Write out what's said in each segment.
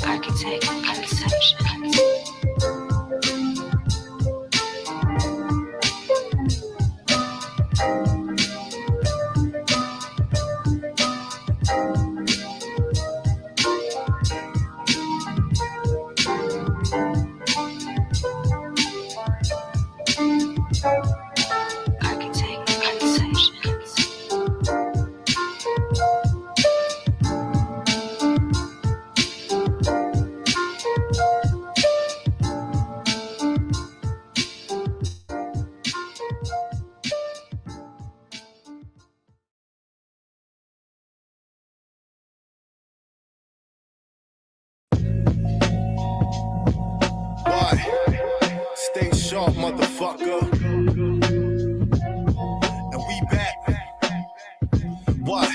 Architect Conceptions. Stay sharp, motherfucker. And we back. What?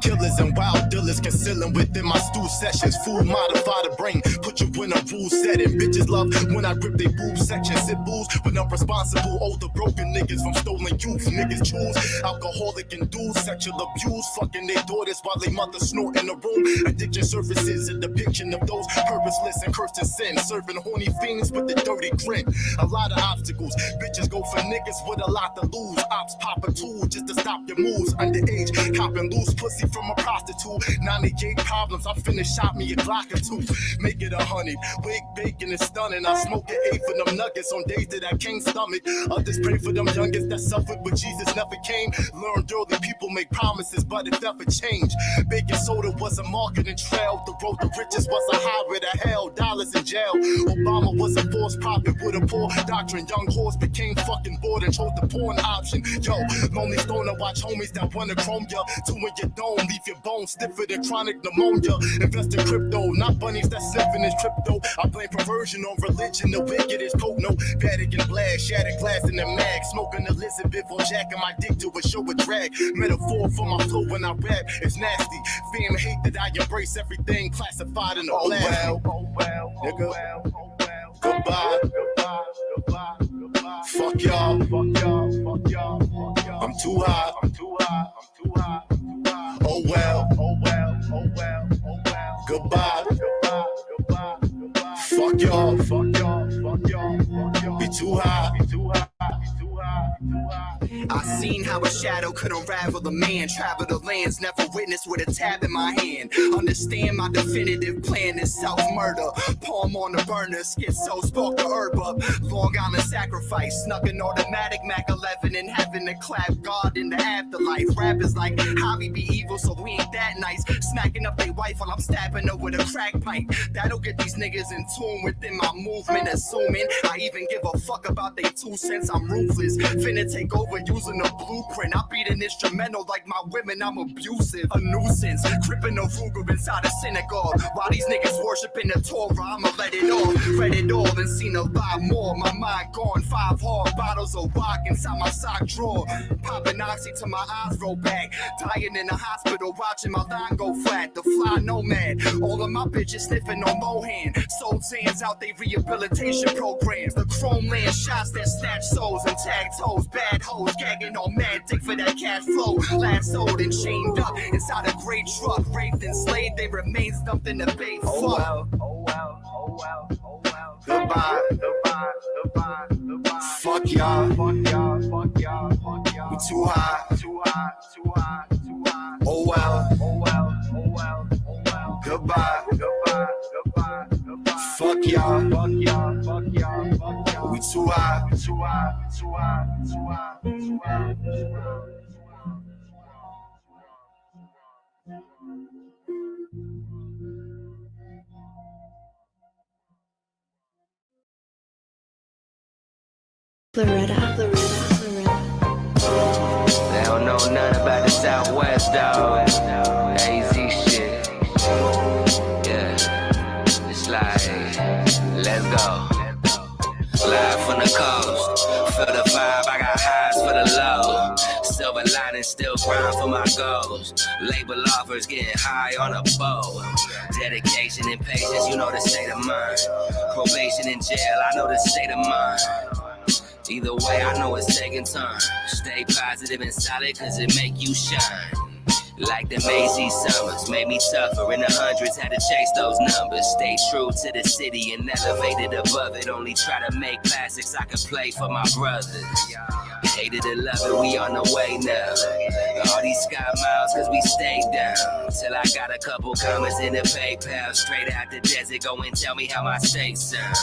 Killers and wild dealers concealing within my stool sessions. Food modify the brain, put you in a rule setting. Bitches love when I rip they boob sections. It bulls when I'm responsible. Older broken niggas from stolen youth. Niggas choose alcoholic and do sexual abuse. Fucking their daughters while they mother snort in the room. Addiction surfaces a depiction of those purposeless and cursed in sin. Serving horny fiends with the dirty grin. A lot of obstacles. Bitches go for niggas with a lot to lose. Ops pop a tool just to stop your moves. Underage, copping loose pussy from a prostitute. 98 problems, I finna shot me a Glock or two. Make it 100. Wig bacon is stunning. I smoke an 8 for them nuggets on days that I can't stomach. Others pray for them youngest that suffered, but Jesus never came. Learned early people make promises, but it never changed. Baking soda was a marketing trail. The road to riches was a highway to hell. Dollars in jail. Obama was a forced prophet with a poor doctrine. Young horse became fucking bored and chose the porn option. Yo, lonely stoner, watch homies that wanna chrome ya. Two in your dome, leave your bones stiffer than chronic pneumonia. Invest in crypto, not bunnies that sniffing is crypto. I blame perversion on religion, the wicked is potent. Vatican blast, shattered glass in the mag. Smoking Elizabeth or jacking my dick to a show with drag. Metaphor for my flow when I rap, it's nasty. Fame hate that I embrace everything classified in the lab. Nigga, goodbye. Fuck y'all. I'm too high. Oh well. Goodbye. Fuck y'all. Be too high. I seen how a shadow could unravel a man. Travel the lands, never witnessed with a tab in my hand. Understand my definitive plan is self-murder. Palm on the burner, schizo, spark the herb up. Long Island sacrifice, snuck an automatic Mac 11 in heaven to clap God in the afterlife. Rappers like Javi be evil, so we ain't that nice. Smacking up they wife while I'm stabbing her with a crack pipe. That'll get these niggas in tune within my movement. Assuming I even give a fuck about they 2 cents. I'm ruthless, finna take over using a blueprint. I beat an instrumental like my women, I'm abusive. A nuisance, gripping a Ruger inside a synagogue. While these niggas worshiping the Torah, I'ma let it all. Read it all and seen a lot more. My mind gone, 5 hard bottles of rock inside my sock drawer. Popping oxy till my eyes roll back. Dying in the hospital, watching my line go flat. The fly nomad, all of my bitches sniffing on Mohan. Sold sands out they rehabilitation programs. The chrome land shots that snatch souls and tag toes. Bad hoes gagging on mad dick for that cash flow. Lassoed and chained up inside a gray truck. Raped and slayed, they remain stumped in the bay. Fuck. Goodbye. Fuck y'all. We too high. Oh well. Goodbye. Fuck y'all. We too high. Loretta. They don't know nothing about the Southwest, dog. AZ shit. Yeah. It's like, let's go. Live from the coast. Feel the vibe, I got highs for the low. Silver lining, still grind for my goals. Label offers, getting high on a bow. Dedication and patience, you know the state of mind. Probation in jail, I know the state of mind. Either way, I know it's taking time. Stay positive and solid, cause it make you shine. Like the Macy summers, made me tougher. In the hundreds, had to chase those numbers. Stay true to the city and elevated above it. Only try to make classics I can play for my brothers. Hated to love it, we on the way now. All these sky miles, cause we stayed down. Till I got a couple comments in the PayPal. Straight out the desert, go and tell me how my state sound.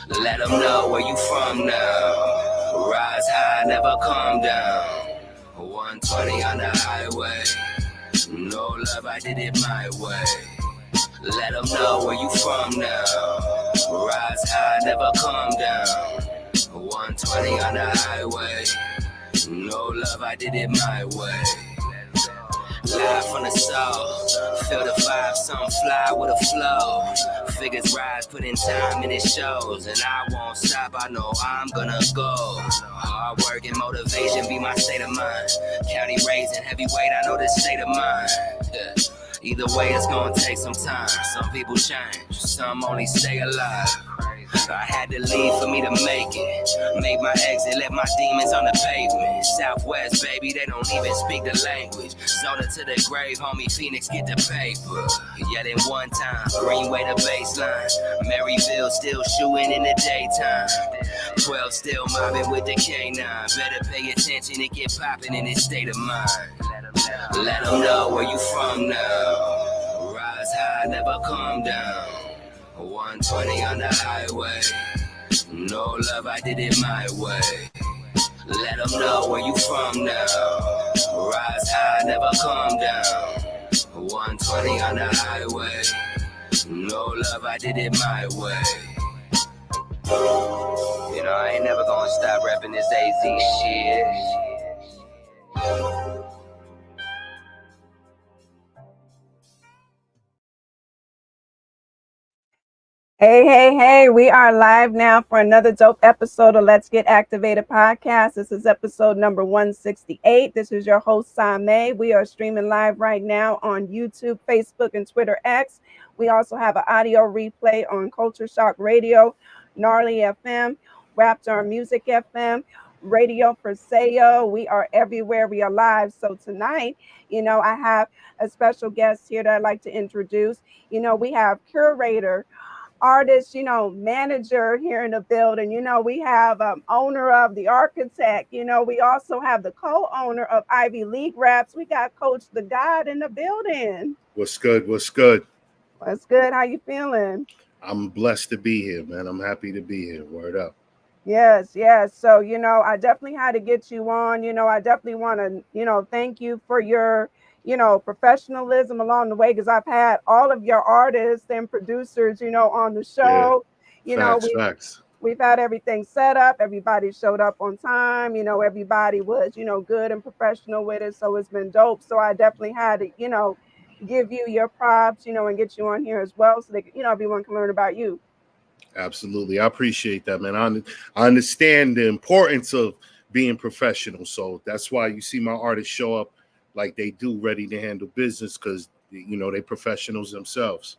Let them know where you from now. Rise high, never calm down. 120 on the highway. No love, I did it my way. Let them know where you from now. Rise high, never calm down. 120 on the highway. No love, I did it my way. Live from the soul, feel the vibe, some fly with a flow. Figures rise, put in time and it shows. And I won't stop, I know I'm gonna go. Hard work and motivation be my state of mind. County raising heavyweight, I know this state of mind. Yeah. Either way, it's gonna take some time. Some people change, some only stay alive. I had to leave for me to make it. Make my exit, left my demons on the pavement. Southwest, baby, they don't even speak the language. Soda to the grave, homie, Phoenix, get the paper. Yet in one time, Greenway to baseline. Maryville still shooting in the daytime. 12 still mobbing with the K9. Better pay attention and get popping in this state of mind. Let them know where you from now. Rise high, never calm down. 120 on the highway. No love, I did it my way. Let them know where you from now. Rise high, never calm down. 120 on the highway. No love, I did it my way. You know, I ain't never gonna stop rapping this AZ shit. Hey, we are live now for another dope episode of Let's Get Activated podcast. This is episode number 168. This is your host, Same. We are streaming live right now on YouTube, Facebook, and Twitter X. We also have an audio replay on Culture Shock Radio, Gnarly FM, Raptor Music FM, Radio for Sale. We are everywhere. We are live. So tonight, I have a special guest here that I'd like to introduce. We have curator, artist, manager here in the building. We have owner of The Architect. We also have the co-owner of Ivy League Raps. We got Coach The God in the building. What's good? What's good? What's good? How you feeling? I'm blessed to be here, man. I'm happy to be here. Word up. Yes. So, I definitely had to get you on. I definitely want to, thank you for your professionalism along the way, because I've had all of your artists and producers, on the show. Facts. We've had everything set up. Everybody showed up on time. Everybody was, good and professional with it. So it's been dope. So I definitely had to, give you your props, and get you on here as well, so that, everyone can learn about you. Absolutely. I appreciate that, man. I understand the importance of being professional. So that's why you see my artists show up like they do, ready to handle business, because they professionals themselves.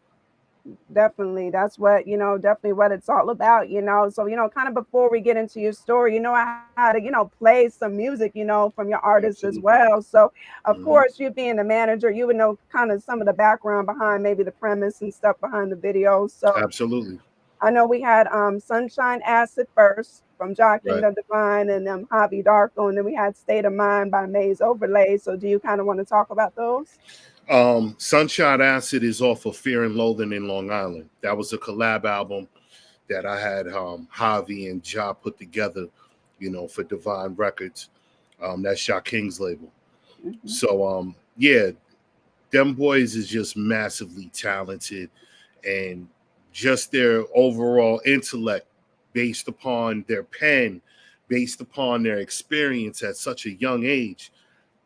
Definitely. That's what, definitely what it's all about, So, kind of before we get into your story, I had to, play some music, from your artists as well. So, of course, you being the manager, you would know kind of some of the background behind maybe the premise and stuff behind the video. So absolutely. I know we had Sunshine Acid first from Jockey Right. the Divine, and Hobby Darko, and then we had State of Mind by Maze Overlay. So do you kind of want to talk about those? Sunshine Acid is off of Fear and Loathing in Long Island. That was a collab album that I had Javi and Ja put together, for Divine Records. That's Ja King's label. Mm-hmm. So them boys is just massively talented, and just their overall intellect, based upon their pen, based upon their experience at such a young age.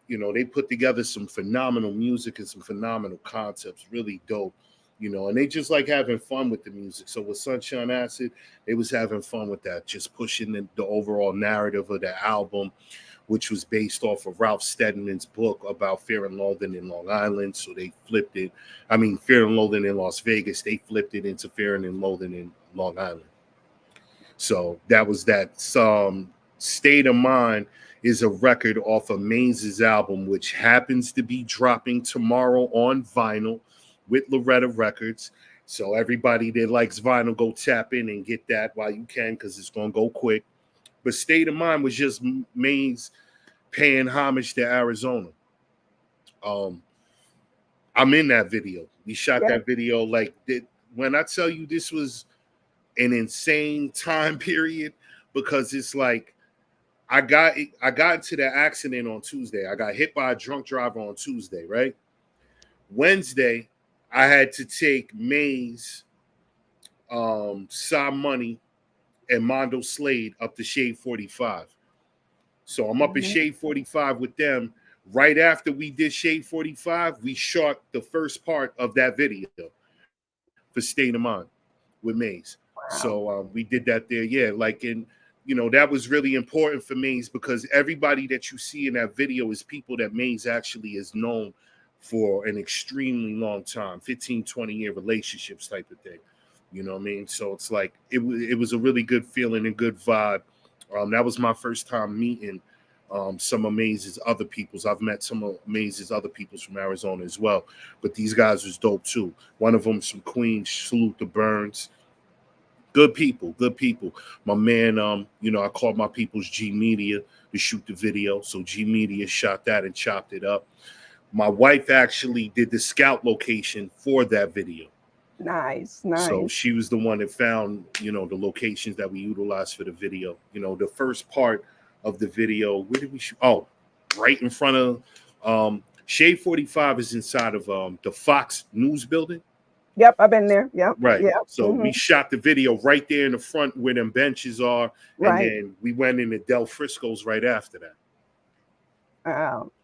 They put together some phenomenal music and some phenomenal concepts, really dope, and they just like having fun with the music. So with Sunshine Acid, they was having fun with that, just pushing the overall narrative of the album, which was based off of Ralph Steadman's book about Fear and Loathing in Long Island. So they flipped it. Fear and Loathing in Las Vegas, they flipped it into Fear and Loathing in Long Island. So that was that. State of Mind is a record off of Maze's album, which happens to be dropping tomorrow on vinyl with Loretta Records. So everybody that likes vinyl, go tap in and get that while you can, because it's going to go quick. But State of Mind was just Maze paying homage to Arizona. I'm in that video. We shot that video like that. When I tell you this was an insane time period, because it's like I got into the accident on Tuesday. I got hit by a drunk driver on Tuesday, right? Wednesday, I had to take Maze, Sa Money, and Mondo Slade up to Shade 45. So I'm up at Shade 45 with them. Right after we did Shade 45, we shot the first part of that video for State of Mind with Maze. Wow. So we did that there. Yeah, like in, that was really important for Maze, because everybody that you see in that video is people that Maze actually is known for an extremely long time, 15, 20-year relationships type of thing. You know what I mean? So it's like, it was a really good feeling and good vibe. That was my first time meeting some of Maze's other peoples. I've met some of Maze's other peoples from Arizona as well. But these guys was dope too. One of them from Queens, salute to Burns. Good people. My man, I called my people's G Media to shoot the video. So G Media shot that and chopped it up. My wife actually did the scout location for that video. Nice. So she was the one that found, the locations that we utilized for the video. The first part of the video, where did we shoot? Oh, right in front of Shade 45 is inside of the Fox News building. Yep, I've been there. Yep. Right. Yep. So we shot the video right there in the front where them benches are. Right. And then we went into Del Frisco's right after that.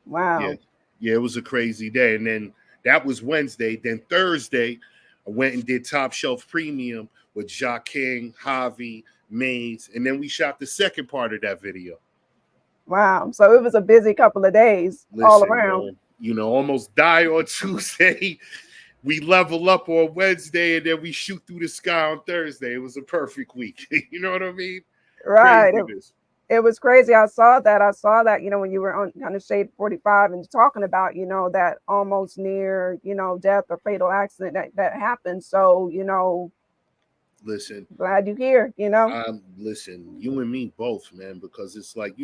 Wow. Yeah, it was a crazy day. And then that was Wednesday. Then Thursday, I went and did Top Shelf Premium with Jacques King, Javi, Maze. And then we shot the second part of that video. Wow. So it was a busy couple of days all around. Almost die on Tuesday. We level up on Wednesday, and then we shoot through the sky on Thursday. It was a perfect week. You know what I mean? Right. It was crazy. I saw that, when you were on kind of Shade 45 and talking about, that almost near, death or fatal accident that happened. So, listen, glad you're here, listen, you and me both, man, because it's like,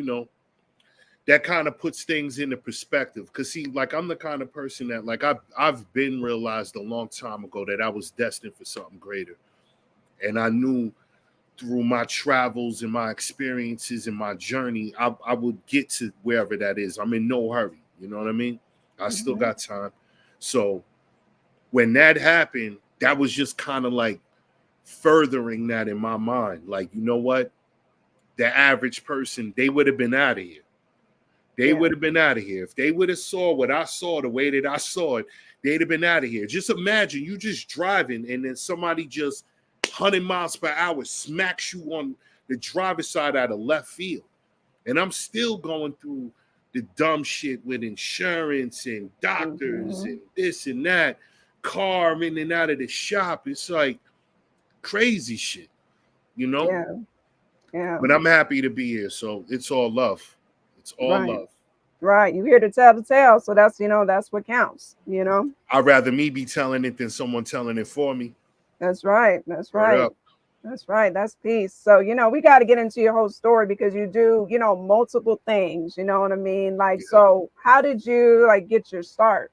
that kind of puts things into perspective. Because see, like, I'm the kind of person that, like, I've been realized a long time ago that I was destined for something greater. And I knew through my travels and my experiences and my journey, I would get to wherever that is. I'm in no hurry. You know what I mean? I still got time. So when that happened, that was just kind of like furthering that in my mind. Like, you know what? The average person, they would have been out of here. They would have been out of here. If they would have saw what I saw the way that I saw it, they'd have been out of here. Just imagine you just driving and then somebody just 100 miles per hour smacks you on the driver's side out of left field. And I'm still going through the dumb shit with insurance and doctors and this and that, car in and out of the shop. It's like crazy shit, Yeah. But I'm happy to be here. So it's all love. It's all love. Right. You're here to tell the tale. So that's, that's what counts, I'd rather me be telling it than someone telling it for me. That's right. That's right. That's right. That's peace. So, we got to get into your whole story, because you do, multiple things, you know what I mean? Like, so how did you get your start?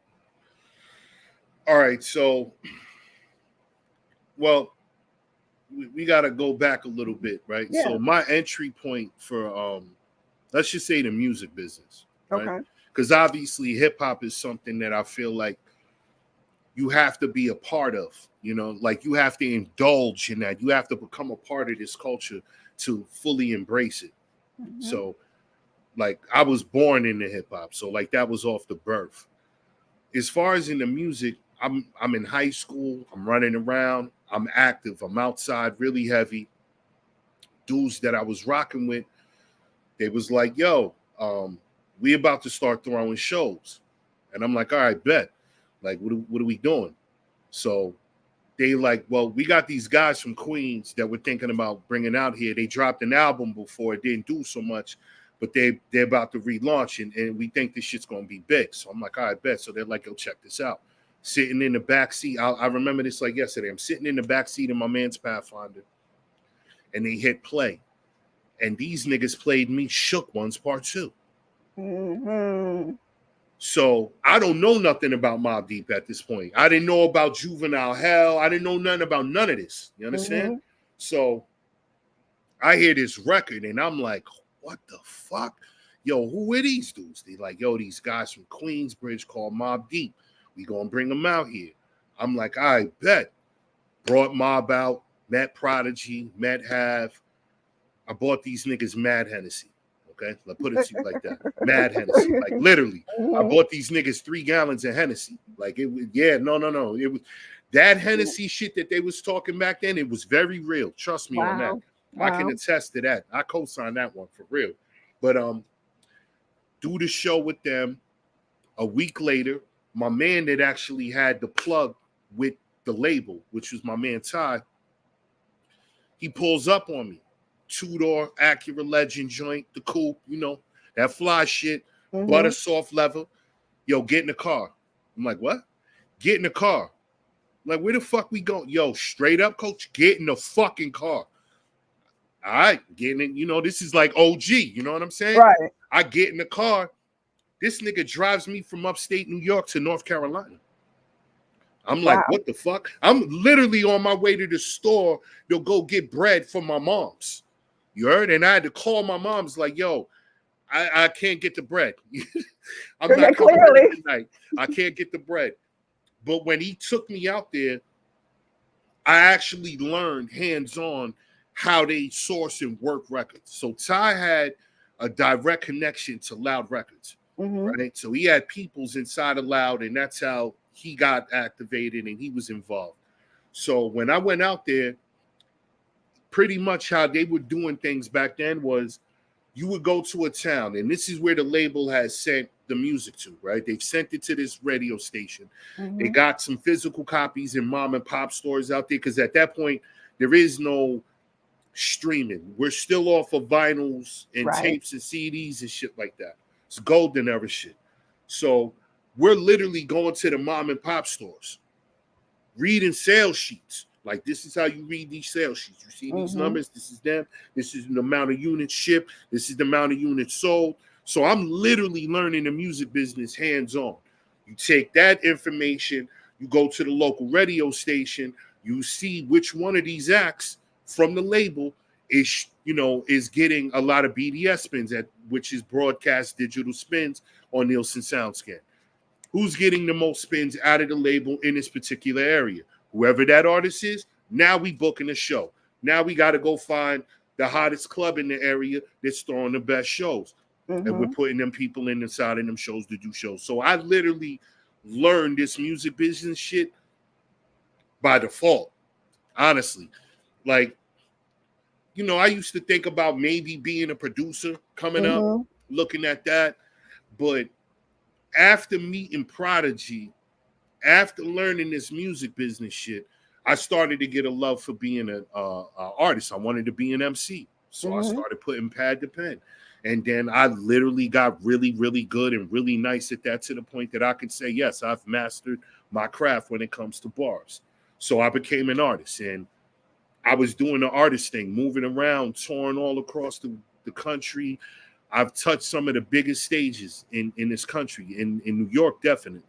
All right. So, well, we got to go back a little bit, right? Yeah. So my entry point for, let's just say the music business. Right? Okay. Because obviously hip hop is something that I feel like you have to be a part of, like you have to indulge in that. You have to become a part of this culture to fully embrace it. So like I was born into hip hop. So like that was off the birth. As far as in the music, I'm in high school. I'm running around. I'm active. I'm outside really heavy. Dudes that I was rocking with, they was like, yo, we about to start throwing shows. And I'm like, all right, bet. Like, what are we doing? So they like, well, we got these guys from Queens that we're thinking about bringing out here. They dropped an album before. It didn't do so much, but they're about to relaunch, and we think this shit's gonna be big. So I'm like, all right, bet. So they're like, yo, check this out. Sitting in the back seat, I remember this like yesterday. I'm sitting in the back seat of my man's Pathfinder, and they hit play, and these niggas played me Shook Ones Part 2. Mm-hmm. So I don't know nothing about Mobb Deep at this point. I didn't know about Juvenile Hell. I didn't know nothing about none of this. You understand? Mm-hmm. So I hear this record, and I'm like, what the fuck? Yo, who are these dudes? They like, yo, these guys from Queensbridge called Mobb Deep. We gonna bring them out here. I'm like, I bet. Brought Mob out, met Prodigy, met Have. I bought these niggas Mad Hennessy. Okay, let's put it to you like that. Mad Hennessy, like literally. I bought these niggas 3 gallons of Hennessy. Like it was, yeah, no. It was that Hennessy shit that they was talking back then. It was very real. Trust me on that. I can attest to that. I co-signed that one for real. But do the show with them. A week later, my man that actually had the plug with the label, which was my man Ty, he pulls up on me. 2-door Acura Legend joint, the coupe, you know, that fly shit, butter soft leather. Yo, get in the car. I'm like, what? Get in the car. I'm like, where the fuck we going? Yo, straight up, coach, get in the fucking car. All right, getting in, you know, this is like OG, you know what I'm saying? Right. I get in the car. This nigga drives me from upstate New York to North Carolina. I'm like, what the fuck? I'm literally on my way to the store to go get bread for my mom's. You heard? And I had to call my mom's like, yo, I can't get the bread. I'm not coming tonight. I can't get the bread. But when he took me out there, I actually learned hands-on how they source and work records. So Ty had a direct connection to Loud Records, right? So he had peoples inside of Loud, and that's how he got activated and he was involved. So when I went out there, pretty much how they were doing things back then was you would go to a town, and this is where the label has sent the music to, right? They've sent it to this radio station. They got some physical copies in mom and pop stores out there, because at that point, there is no streaming. We're still off of vinyls and tapes and CDs and shit like that. It's golden era shit. So we're literally going to the mom and pop stores, reading sales sheets. Like, this is how you read these sales sheets. You see these numbers. This is them. This is the amount of units shipped. This is the amount of units sold. So I'm literally learning the music business hands-on. You take that information, you go to the local radio station, you see which one of these acts from the label is, you know, is getting a lot of BDS spins, which is broadcast digital spins on Nielsen SoundScan. Who's getting the most spins out of the label in this particular area? Whoever that artist is, now we booking a show. Now we got to go find the hottest club in the area that's throwing the best shows. And we're putting them people inside of them shows to do shows. So I literally learned this music business shit by default, honestly. Like, you know, I used to think about maybe being a producer coming up, looking at that. But after meeting Prodigy, after learning this music business shit, I started to get a love for being an artist. I wanted to be an MC. So I started putting pad to pen. And then I literally got really, really good and really nice at that, to the point that I can say, yes, I've mastered my craft when it comes to bars. So I became an artist, and I was doing the artist thing, moving around, touring all across the country. I've touched some of the biggest stages in this country, in New York, definitely,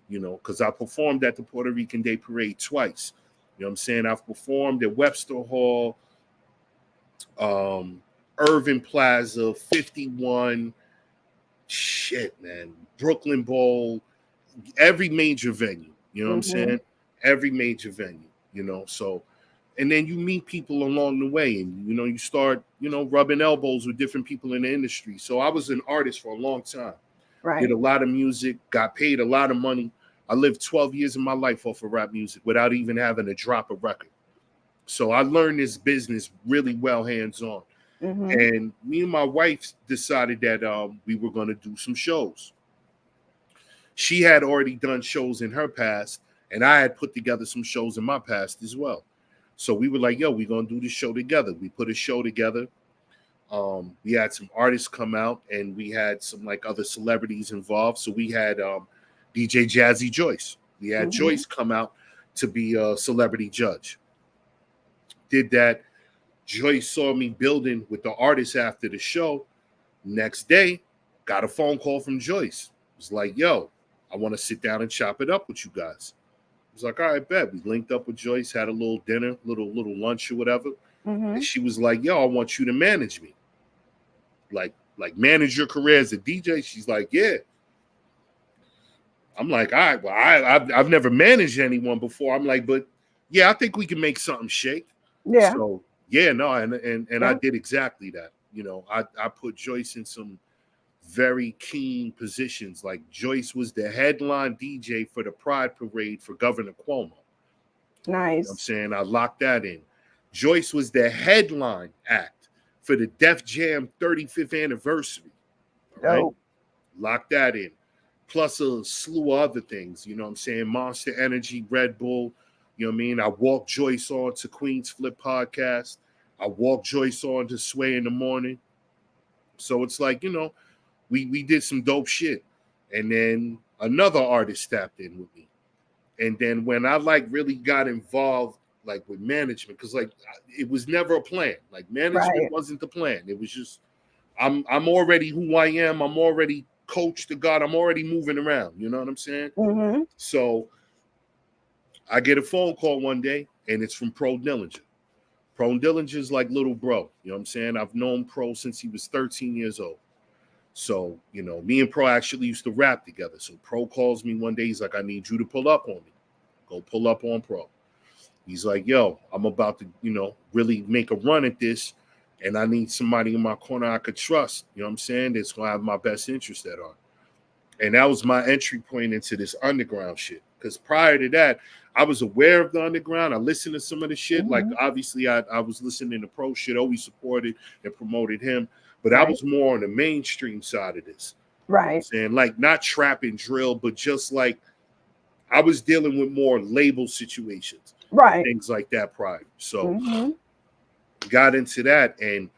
you know, because I performed at the Puerto Rican Day Parade twice. You know what I'm saying? I've performed at Webster Hall, Irving Plaza, 51, shit, man, Brooklyn Bowl, every major venue, you know what I'm saying? Every major venue, you know, so, and then you meet people along the way, and, you know, you start, you know, rubbing elbows with different people in the industry. So I was an artist for a long time, did a lot of music, got paid a lot of money. I lived 12 years of my life off of rap music without even having to drop a record. So I learned this business really well hands-on. And me and my wife decided that we were going to do some shows. She had already done shows in her past, and I had put together some shows in my past as well. So we were like, yo, we're going to do this show together. We put a show together. We had some artists come out, and we had some like other celebrities involved. So we had DJ Jazzy Joyce. We had Joyce come out to be a celebrity judge. Did that. Joyce saw me building with the artists after the show. Next day, got a phone call from Joyce. It was like, yo, I want to sit down and chop it up with you guys. I was like, all right, bet. We linked up with Joyce, had a little dinner, little lunch or whatever. And she was like, yo, I want you to manage me. Like manage your career as a DJ. She's like, yeah. I'm like, all right, well, I've never managed anyone before. I'm like, but yeah, I think we can make something shake. Yeah. So yeah, no, and I did exactly that. You know, I put Joyce in some very keen positions. Like Joyce was the headline DJ for the Pride Parade for Governor Cuomo. Nice. You know what I'm saying? I locked that in. Joyce was the headline act for the Def Jam 35th anniversary. Right? Locked that in. Plus a slew of other things, you know what I'm saying? Monster Energy, Red Bull, you know what I mean? I walked Joyce on to Queen's Flip podcast. I walked Joyce on to Sway in the Morning. So it's like, you know, we did some dope shit. And then another artist tapped in with me. And then when I like really got involved like with management, because like it was never a plan. Like management wasn't the plan. It was just I'm already who I am. I'm already coach to God. I'm already moving around. You know what I'm saying? So I get a phone call one day, and it's from Pro Dillinger. Pro Dillinger's like little bro. You know what I'm saying? I've known Pro since he was 13 years old. So, you know, me and Pro actually used to rap together. So Pro calls me one day. He's like, I need you to pull up on me. Go pull up on Pro. He's like, yo, I'm about to, you know, really make a run at this. And I need somebody in my corner I could trust. You know what I'm saying? That's going to have my best interest at heart. And that was my entry point into this underground shit. Because prior to that, I was aware of the underground. I listened to some of the shit. Like, obviously, I was listening to Pro shit, always supported and promoted him. But I was more on the mainstream side of this. Right. And like, not trap and drill, but just like, I was dealing with more label situations. Right. Things like that prior. So, got into that. And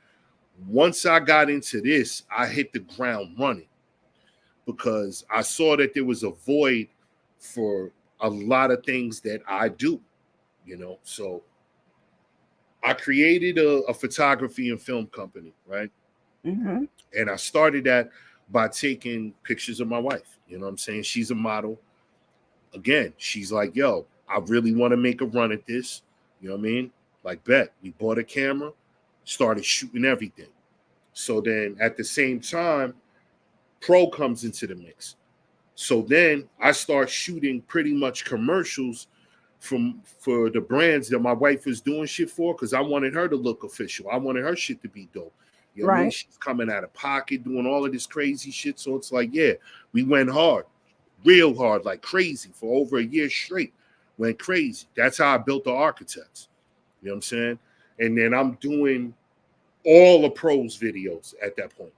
once I got into this, I hit the ground running. Because I saw that there was a void for a lot of things that I do, you know. So I created a photography and film company, right? And I started that by taking pictures of my wife. You know what I'm saying? She's a model. Again, she's like, yo, I really want to make a run at this. You know what I mean? Like, bet. We bought a camera, started shooting everything. So then at the same time, Pro comes into the mix. So then I start shooting pretty much commercials for the brands that my wife was doing shit for, because I wanted her to look official. I wanted her shit to be dope. You know what I mean? She's coming out of pocket, doing all of this crazy shit. So it's like, yeah, we went hard, real hard, like crazy for over a year straight. Went crazy. That's how I built the Architects. You know what I'm saying? And then I'm doing all the Pro's videos at that point.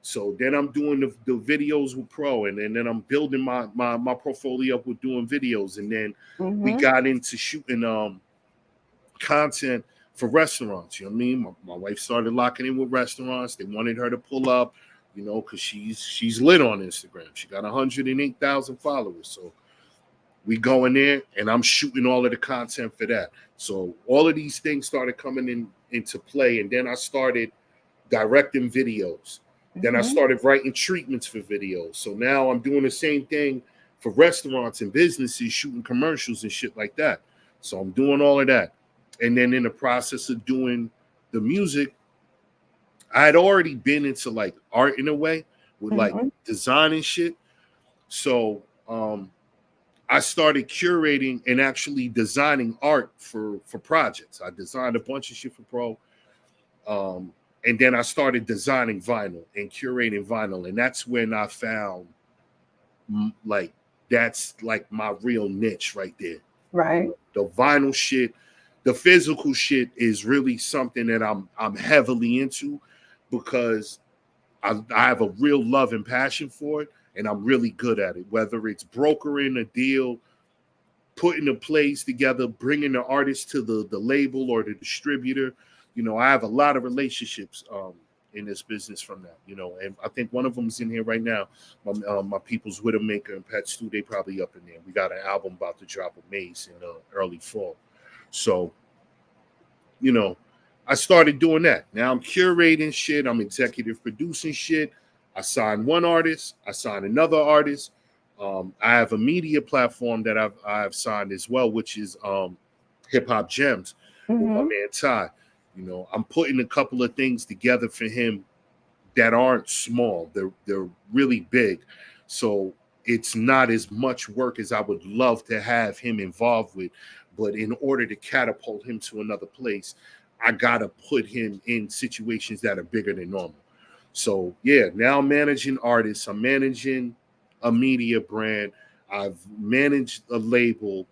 So then I'm doing the videos with Pro, and then I'm building my portfolio up with doing videos. And then we got into shooting content for restaurants. You know what I mean? My wife started locking in with restaurants. They wanted her to pull up, you know, because she's lit on Instagram. She got 108,000 followers. So we go in there, and I'm shooting all of the content for that. So all of these things started coming into play, and then I started directing videos. Then I started writing treatments for videos. So now I'm doing the same thing for restaurants and businesses, shooting commercials and shit like that. So I'm doing all of that. And then in the process of doing the music, I had already been into like art in a way with like design and shit. So I started curating and actually designing art for projects. I designed a bunch of shit for Pro. And then I started designing vinyl and curating vinyl. And that's when I found, like, that's like my real niche right there. Right. The vinyl shit, the physical shit is really something that I'm heavily into, because I have a real love and passion for it. And I'm really good at it, whether it's brokering a deal, putting the plays together, bringing the artist to the label or the distributor. you know, I have a lot of relationships in this business from that, you know, and I think one of them is in here right now. My people's Widowmaker and Pet Stew, they probably up in there. We got an album about to drop with Maze in early fall. So, you know, I started doing that. Now I'm curating shit. I'm executive producing shit. I signed one artist. I signed another artist. I have a media platform that I've signed as well, which is Hip Hop Gems with my man Ty. You know, I'm putting a couple of things together for him that aren't small. They're really big. So it's not as much work as I would love to have him involved with. But in order to catapult him to another place, I gotta put him in situations that are bigger than normal. So yeah, now I'm managing artists. I'm managing a media brand. I've managed a label.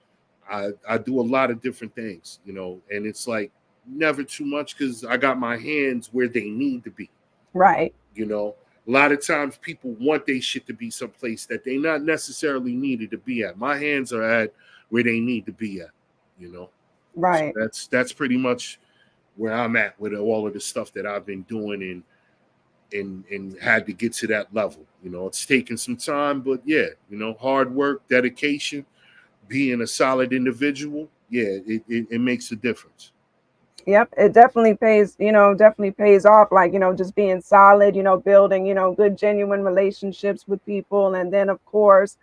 I do a lot of different things, you know, and it's like never too much because I got my hands where they need to be. Right. You know, a lot of times people want their shit to be someplace that they not necessarily needed to be at. My hands are at where they need to be at, you know. Right. So that's pretty much where I'm at with all of the stuff that I've been doing and had to get to that level. You know, it's taken some time, but yeah, you know, hard work, dedication, being a solid individual, yeah, it makes a difference. Yep, it definitely pays, definitely pays off. Like, just being solid, building, good, genuine relationships with people. And then, of course,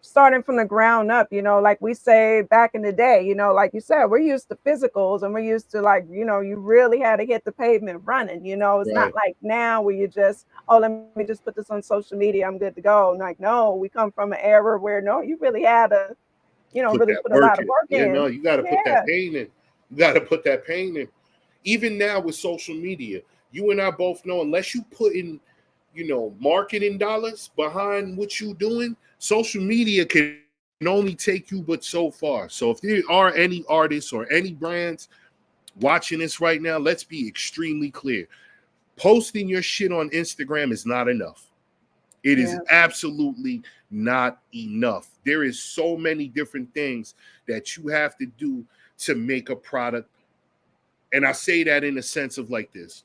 starting from the ground up, like we say back in the day, like you said, we're used to physicals and we're used to like, you really had to hit the pavement running, it's Right. not like now where you just, oh, let me just put this on social media, I'm good to go. And like, no, we come from an era where no, you really had to, Put really that put a work lot of in. work Yeah, no, in. you got to put Yeah. that pain in. You got to put that pain in. Even now with social media, you and I both know unless you put in, marketing dollars behind what you're doing, social media can only take you but so far. So if there are any artists or any brands watching this right now, let's be extremely clear. Posting your shit on Instagram is not enough. It is absolutely not enough. There is so many different things that you have to do to make a product. And I say that in a sense of like this.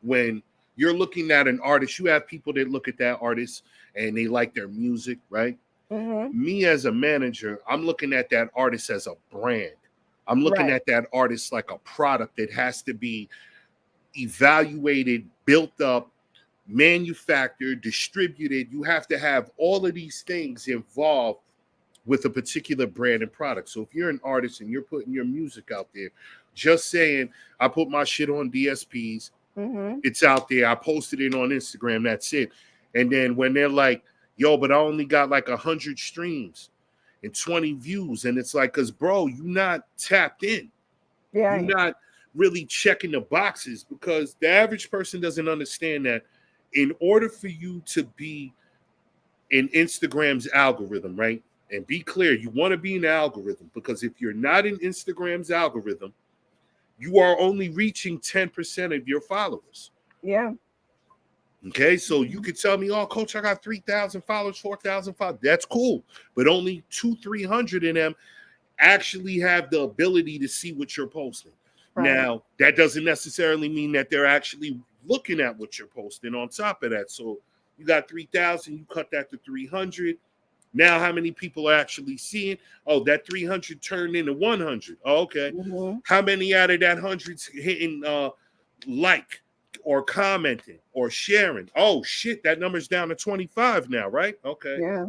When you're looking at an artist, you have people that look at that artist and they like their music, right? Mm-hmm. Me as a manager, I'm looking at that artist as a brand. I'm looking at that artist like a product that has to be evaluated, built up, manufactured, distributed. You have to have all of these things involved with a particular brand and product. So if you're an artist and you're putting your music out there, just saying, I put my shit on DSPs, it's out there, I posted it on Instagram, that's it. And then when they're like, yo, but I only got like 100 streams and 20 views, and it's like, because bro, you're not tapped in. Yeah. You're not really checking the boxes, because the average person doesn't understand that in order for you to be in Instagram's algorithm, right? And be clear, you want to be in the algorithm, because if you're not in Instagram's algorithm, you are only reaching 10% of your followers. Yeah. Okay, so you could tell me, oh, coach, I got 3,000 followers, 4,000 followers. That's cool. But only 200-300 of them actually have the ability to see what you're posting. Right. Now, that doesn't necessarily mean that they're actually looking at what you're posting on top of that. So you got 3,000, you cut that to 300. Now, how many people are actually seeing? Oh, that 300 turned into 100. Oh, okay. How many out of that 100's hitting like or commenting or sharing? Oh, shit, that number's down to 25 now, right? Okay. Yeah.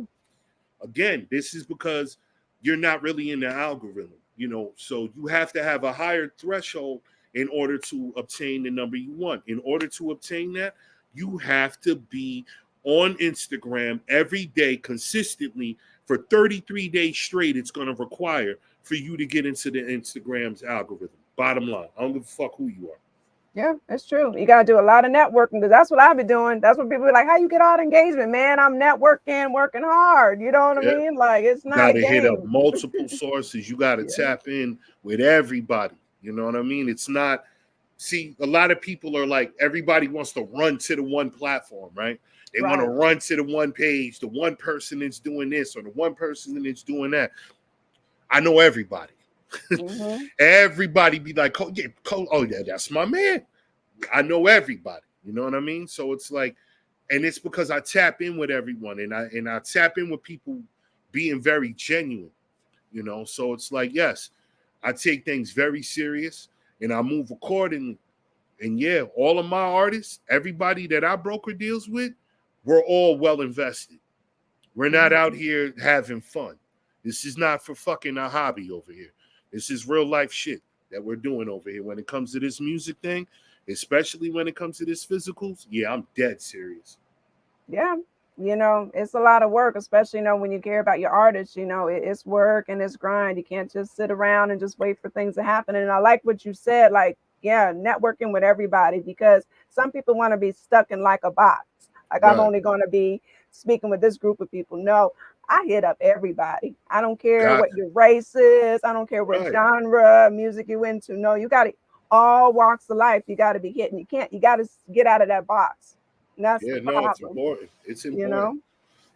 Again, this is because you're not really in the algorithm, so you have to have a higher threshold in order to obtain the number you want. In order to obtain that, you have to be on Instagram every day consistently for 33 days straight. It's going to require for you to get into the Instagram's algorithm. Bottom line, I don't give a fuck who you are. Yeah, it's true. You got to do a lot of networking, because that's what I've been doing. That's what people are like, how you get all the engagement, man? I'm networking, working hard. You know what I mean? Like, it's not a game. Hit up multiple sources. You got to tap in with everybody. You know what I mean? It's not, see, a lot of people are like, everybody wants to run to the one platform, right? They want to run to the one page, the one person that's doing this or the one person that's doing that. I know everybody. Mm-hmm. Everybody be like, oh yeah, oh yeah, that's my man. I know everybody. You know what I mean? So it's like, and it's because I tap in with everyone, and I tap in with people being very genuine. You know, so it's like, yes, I take things very serious and I move accordingly. And yeah, all of my artists, everybody that I broker deals with, we're all well invested. We're not out here having fun. This is not for fucking a hobby over here. This is real life shit that we're doing over here. When it comes to this music thing, especially when it comes to this physicals, yeah, I'm dead serious. Yeah. You know, it's a lot of work, especially, you know, when you care about your artists, you know, it's work and it's grind. You can't just sit around and just wait for things to happen. And I like what you said, like, yeah, networking with everybody, because some people want to be stuck in like a box. Like, I'm Right. only going to be speaking with this group of people. No, I hit up everybody. I don't care Got what your race is. I don't care what right. genre of music you into. No, you got to, all walks of life, you got to be hitting. You got to get out of that box. And that's the Yeah, no, it's problem, important. It's you important. know?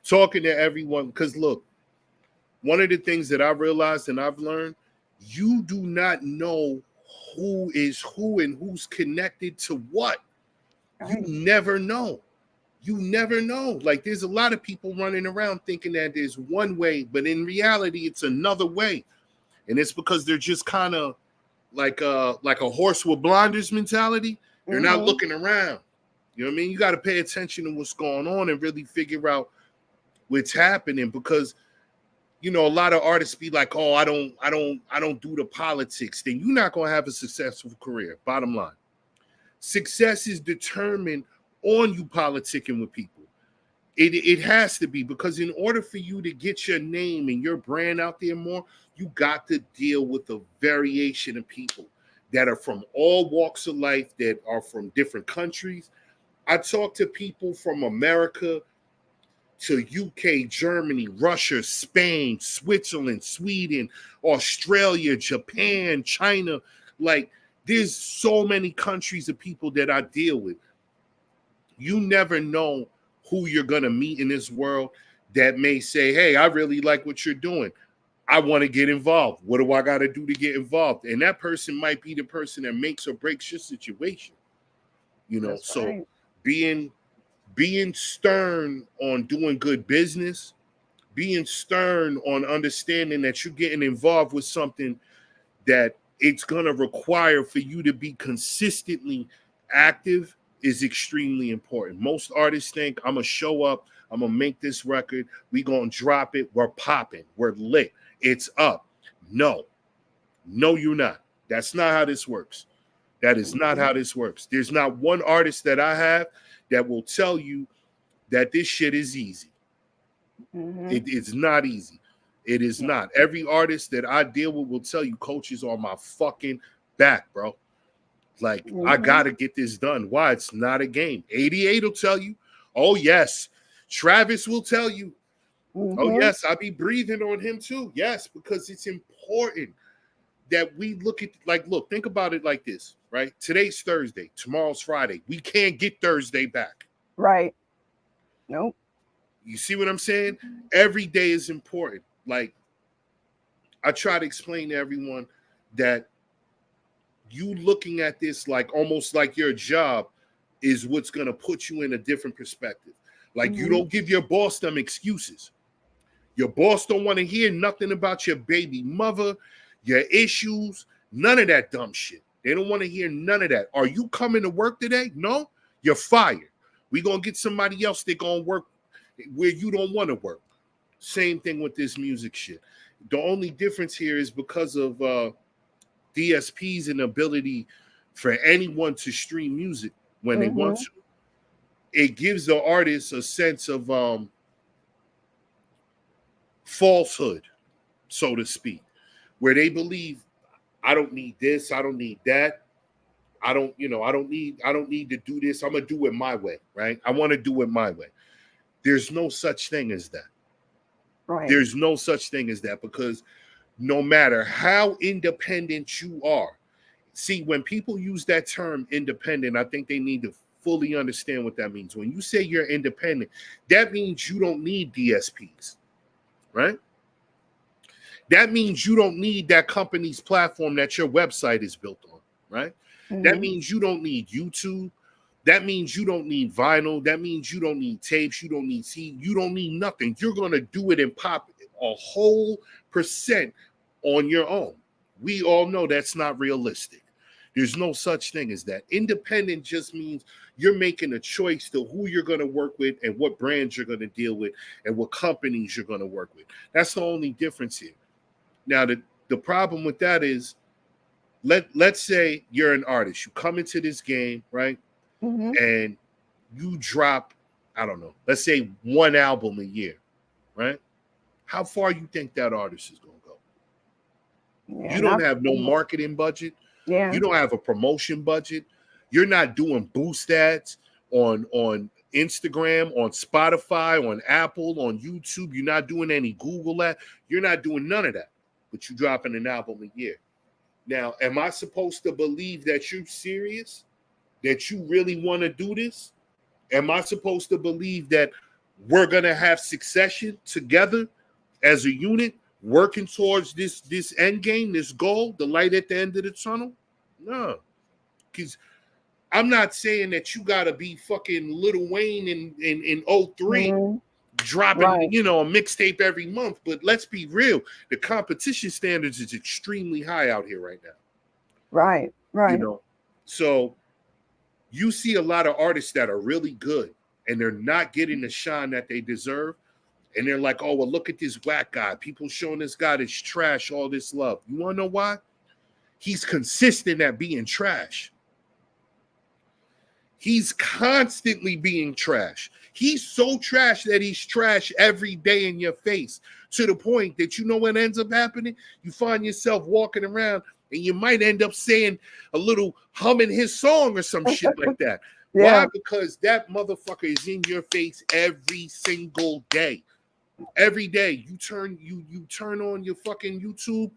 Talking to everyone, because look, one of the things that I realized and I've learned, you do not know who is who and who's connected to what. You Right. never know. You never know. Like there's a lot of people running around thinking that there's one way, but in reality, it's another way. And it's because they're just kind of like a horse with blinders mentality. They're not Mm-hmm. looking around. You know what I mean? You got to pay attention to what's going on and really figure out what's happening, because you know a lot of artists be like, oh, I don't do the politics. Then you're not going to have a successful career. Bottom line, success is determined on you politicking with people. It has to be, because in order for you to get your name and your brand out there more, you got to deal with a variation of people that are from all walks of life, that are from different countries. I talk to people from America to UK, Germany, Russia, Spain, Switzerland, Sweden, Australia, Japan, China. Like, there's so many countries of people that I deal with. You never know who you're going to meet in this world that may say, hey, I really like what you're doing. I want to get involved. What do I got to do to get involved? And that person might be the person that makes or breaks your situation. You know, That's so right. being stern on doing good business, being stern on understanding that you're getting involved with something that it's going to require for you to be consistently active is extremely important. Most artists think, I'm going to show up, I'm going to make this record, we going to drop it, we're popping, we're lit, it's up. No, you're not. That's not how this works. That is not how this works. There's not one artist that I have that will tell you that this shit is easy. Mm-hmm. It is not easy. It is not. Every artist that I deal with will tell you, coaches on my fucking back, bro. Like, I got to get this done. Why? It's not a game. 88 will tell you. Oh, yes. Travis will tell you. Oh, yes. I be breathing on him too. Yes, because it's important that we look at, like, look, think about it like this, right? Today's Thursday. Tomorrow's Friday. We can't get Thursday back. Right. Nope. You see what I'm saying? Every day is important. Like, I try to explain to everyone that you looking at this like almost like your job is what's going to put you in a different perspective. Like, you don't give your boss them excuses. Your boss don't want to hear nothing about your baby mother, your issues, none of that dumb shit. They don't want to hear none of that. Are you coming to work today? No, you're fired. We're going to get somebody else that going to work where you don't want to work. Same thing with this music shit. The only difference here is because of DSPs and ability for anyone to stream music when they want to. It gives the artist a sense of falsehood, so to speak, where they believe, I don't need this, I don't need that. I don't need to do this. I'm gonna do it my way, right? I want to do it my way. There's no such thing as that. Right. There's no such thing as that, because no matter how independent you are, see, when people use that term independent, I think they need to fully understand what that means. When you say you're independent, that means you don't need DSPs, right? That means you don't need that company's platform that your website is built on, right? That means you don't need YouTube. That means you don't need vinyl. That means you don't need tapes. You don't need CD. You don't need nothing. You're going to do it and pop a whole percent on your own. We all know that's not realistic. There's no such thing as that. Independent just means you're making a choice to who you're going to work with and what brands you're going to deal with and what companies you're going to work with. That's the only difference here. Now, the problem with that is, let's say you're an artist. You come into this game, right? And you drop, I don't know, let's say one album a year, right? How far you think that artist is going to go? Yeah, you don't have no marketing budget. Yeah. You don't have a promotion budget. You're not doing boost ads on Instagram, on Spotify, on Apple, on YouTube. You're not doing any Google ads. You're not doing none of that. But you're dropping an album a year. Now, am I supposed to believe that you're serious? That you really want to do this? Am I supposed to believe that we're going to have succession together as a unit working towards this end game, this goal, the light at the end of the tunnel? No. Because I'm not saying that you got to be fucking Lil Wayne in 03 dropping, a mixtape every month. But let's be real. The competition standards is extremely high out here right now. Right. So you see a lot of artists that are really good and they're not getting the shine that they deserve. And they're like, oh, well, look at this whack guy. People showing this guy this trash, all this love. You want to know why? He's consistent at being trash. He's constantly being trash. He's so trash that he's trash every day in your face, to the point that you know what ends up happening? You find yourself walking around and you might end up saying a little humming his song or some shit like that. Yeah. Why? Because that motherfucker is in your face every single day. Every day you turn on your fucking YouTube,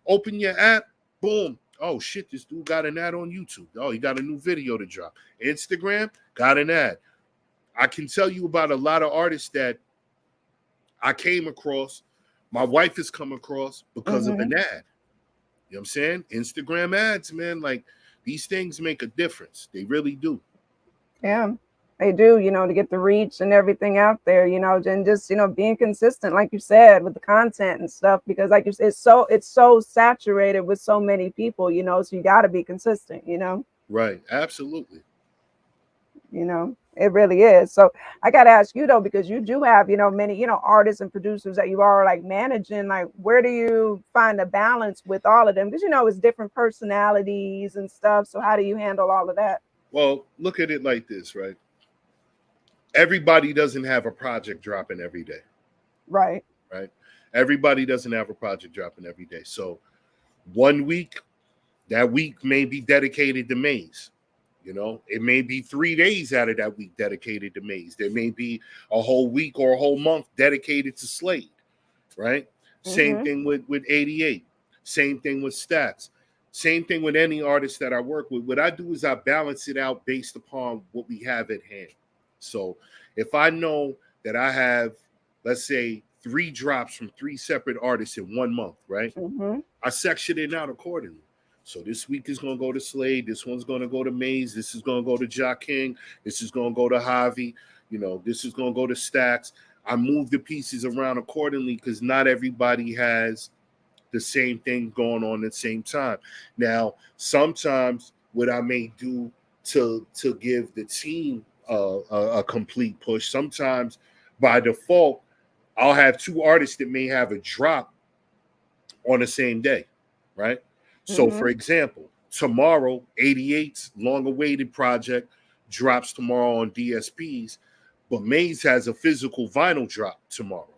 open your app, boom. Oh shit, this dude got an ad on YouTube. Oh, he got a new video to drop. Instagram, got an ad. I can tell you about a lot of artists that I came across, my wife has come across because of an ad. You know what I'm saying? Instagram ads, man, like these things make a difference. They really do. Yeah. They do, to get the reach and everything out there, and just, being consistent, like you said, with the content and stuff, because like you said, it's so saturated with so many people, so you got to be consistent, Right. Absolutely. It really is. So I got to ask you though, because you do have, many, artists and producers that you are like managing, like where do you find a balance with all of them? Because, it's different personalities and stuff. So how do you handle all of that? Well, look at it like this, right? Everybody doesn't have a project dropping every day. Right. Everybody doesn't have a project dropping every day. So 1 week, that week may be dedicated to Maze. It may be 3 days out of that week dedicated to Maze. There may be a whole week or a whole month dedicated to Slade, right? Same thing with 88. Same thing with Stats. Same thing with any artist that I work with. What I do is I balance it out based upon what we have at hand. So if I know that I have, let's say, 3 drops from 3 separate artists in 1 month, right? I section it out accordingly. So this week is going to go to Slade. This one's going to go to Maze. This is going to go to Ja King. This is going to go to Javi. This is going to go to Stacks. I move the pieces around accordingly because not everybody has the same thing going on at the same time. Now, sometimes what I may do to give the team a complete push. Sometimes by default, I'll have 2 artists that may have a drop on the same day, right? So for example, tomorrow, 88's long-awaited project drops tomorrow on DSPs, but Maze has a physical vinyl drop tomorrow.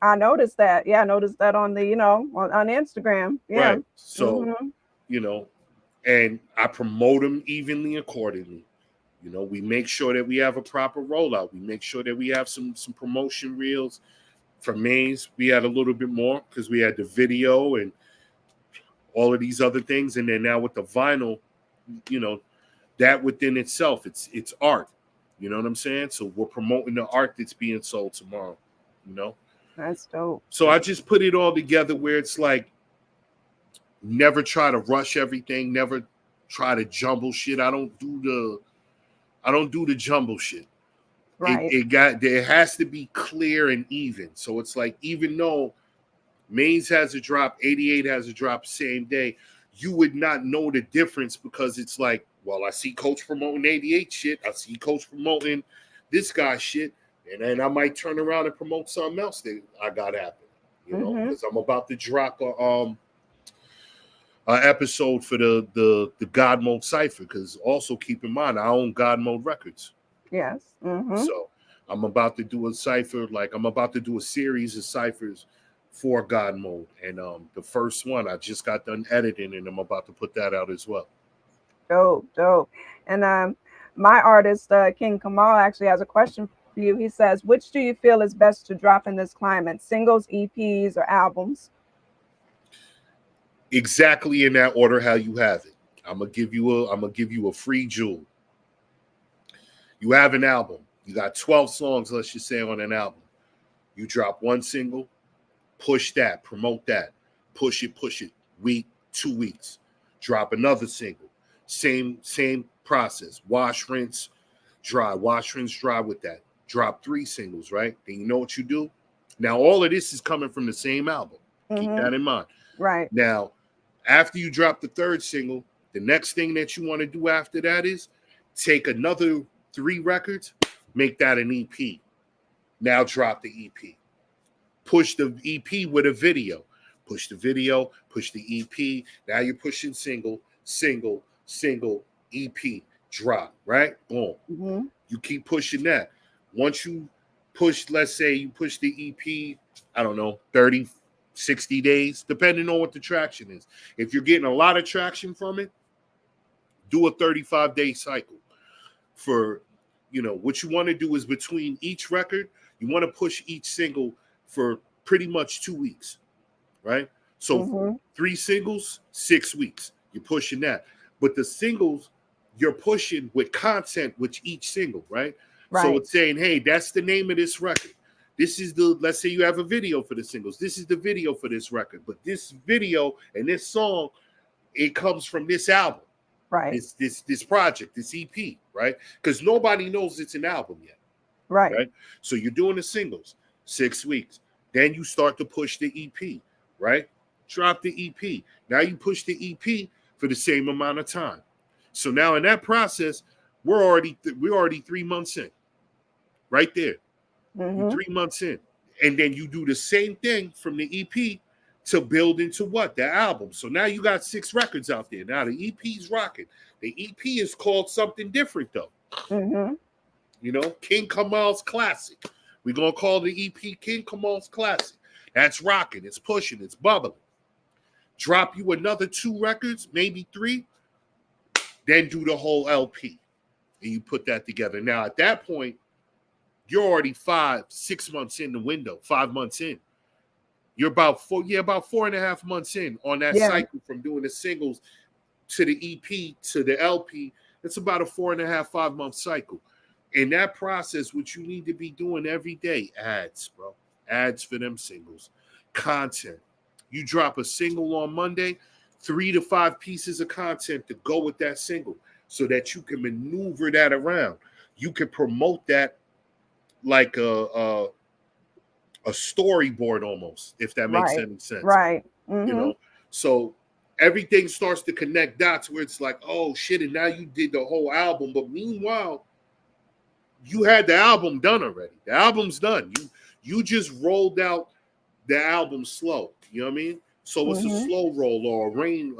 I noticed that. Yeah, I noticed that on the, on Instagram. Yeah. Right. So, and I promote them evenly accordingly. We make sure that we have a proper rollout. We make sure that we have some promotion reels. For Maze, we had a little bit more because we had the video and all of these other things. And then now with the vinyl, that within itself, it's art. You know what I'm saying? So we're promoting the art that's being sold tomorrow, That's dope. So I just put it all together where it's like, never try to rush everything, never try to jumble shit. I don't do the jumble shit. Right. There has to be clear and even. So it's like, even though Mains has a drop, 88 has a drop same day, you would not know the difference, because it's like, well, I see Coach promoting 88 shit, I see Coach promoting this guy shit, and then I might turn around and promote something else that I got happening, you know, because I'm about to drop a episode for the God Mode Cypher, because also keep in mind I own God Mode Records. Yes. So I'm about to do a cipher, like I'm about to do a series of ciphers for God Mode, and the first one I just got done editing, and I'm about to put that out as well. Dope. And my artist King Kamal actually has a question for you. He says, which do you feel is best to drop in this climate, singles, EPs, or albums? Exactly in that order how you have it. I'm gonna give you a free jewel. You have an album. You got 12 songs, let's just say, on an album. You drop one single, push that, promote that, push it, week, 2 weeks. Drop another single. Same process. Wash, rinse, dry. Wash, rinse, dry with that. Drop 3 singles, right? Then you know what you do? Now, all of this is coming from the same album. Keep that in mind. Right. Now, after you drop the 3rd single, the next thing that you want to do after that is take another 3 records, make that an EP. Now drop the EP. Push the EP with a video. Push the video, push the EP. Now you're pushing single, EP, drop, right? Boom. You keep pushing that. Once you push, let's say you push the EP, I don't know, 30, 60 days, depending on what the traction is. If you're getting a lot of traction from it, do a 35-day cycle. For, you know, what you want to do is between each record, you want to push each single for pretty much 2 weeks, right? So 3 singles, 6 weeks. You're pushing that. But the singles, you're pushing with content with each single, right? So it's saying, hey, that's the name of this record. This is let's say you have a video for the singles. This is the video for this record. But this video and this song, it comes from this album. Right. This project, this EP, right? Because nobody knows it's an album yet. Right. So you're doing the singles, 6 weeks. Then you start to push the EP, right? Drop the EP. Now you push the EP for the same amount of time. So now in that process, we're already 3 months in, right there. 3 months in, and then you do the same thing from the EP to build into what? The album. So now you got 6 records out there. Now the EP's rocking. The EP is called something different though. You know, King Kamal's Classic. We're gonna call the EP King Kamal's Classic. That's rocking. It's pushing. It's bubbling. Drop you another 2 records, maybe 3. Then do the whole LP, and you put that together. Now at that point, you're already 5-6 months in the window, 5 months in. You're about 4.5 months in on that cycle from doing the singles to the EP to the LP. It's about a 4.5-5 month cycle. In that process, what you need to be doing every day, ads, bro. Ads for them singles. Content. You drop a single on Monday, 3 to 5 pieces of content to go with that single so that you can maneuver that around. You can promote that like a storyboard almost, if that makes any sense. Right. You know, so everything starts to connect dots where it's like, oh shit, and now you did the whole album. But meanwhile, you had the album done already. The album's done. You just rolled out the album slow. You know what I mean? So it's a slow roll or a rain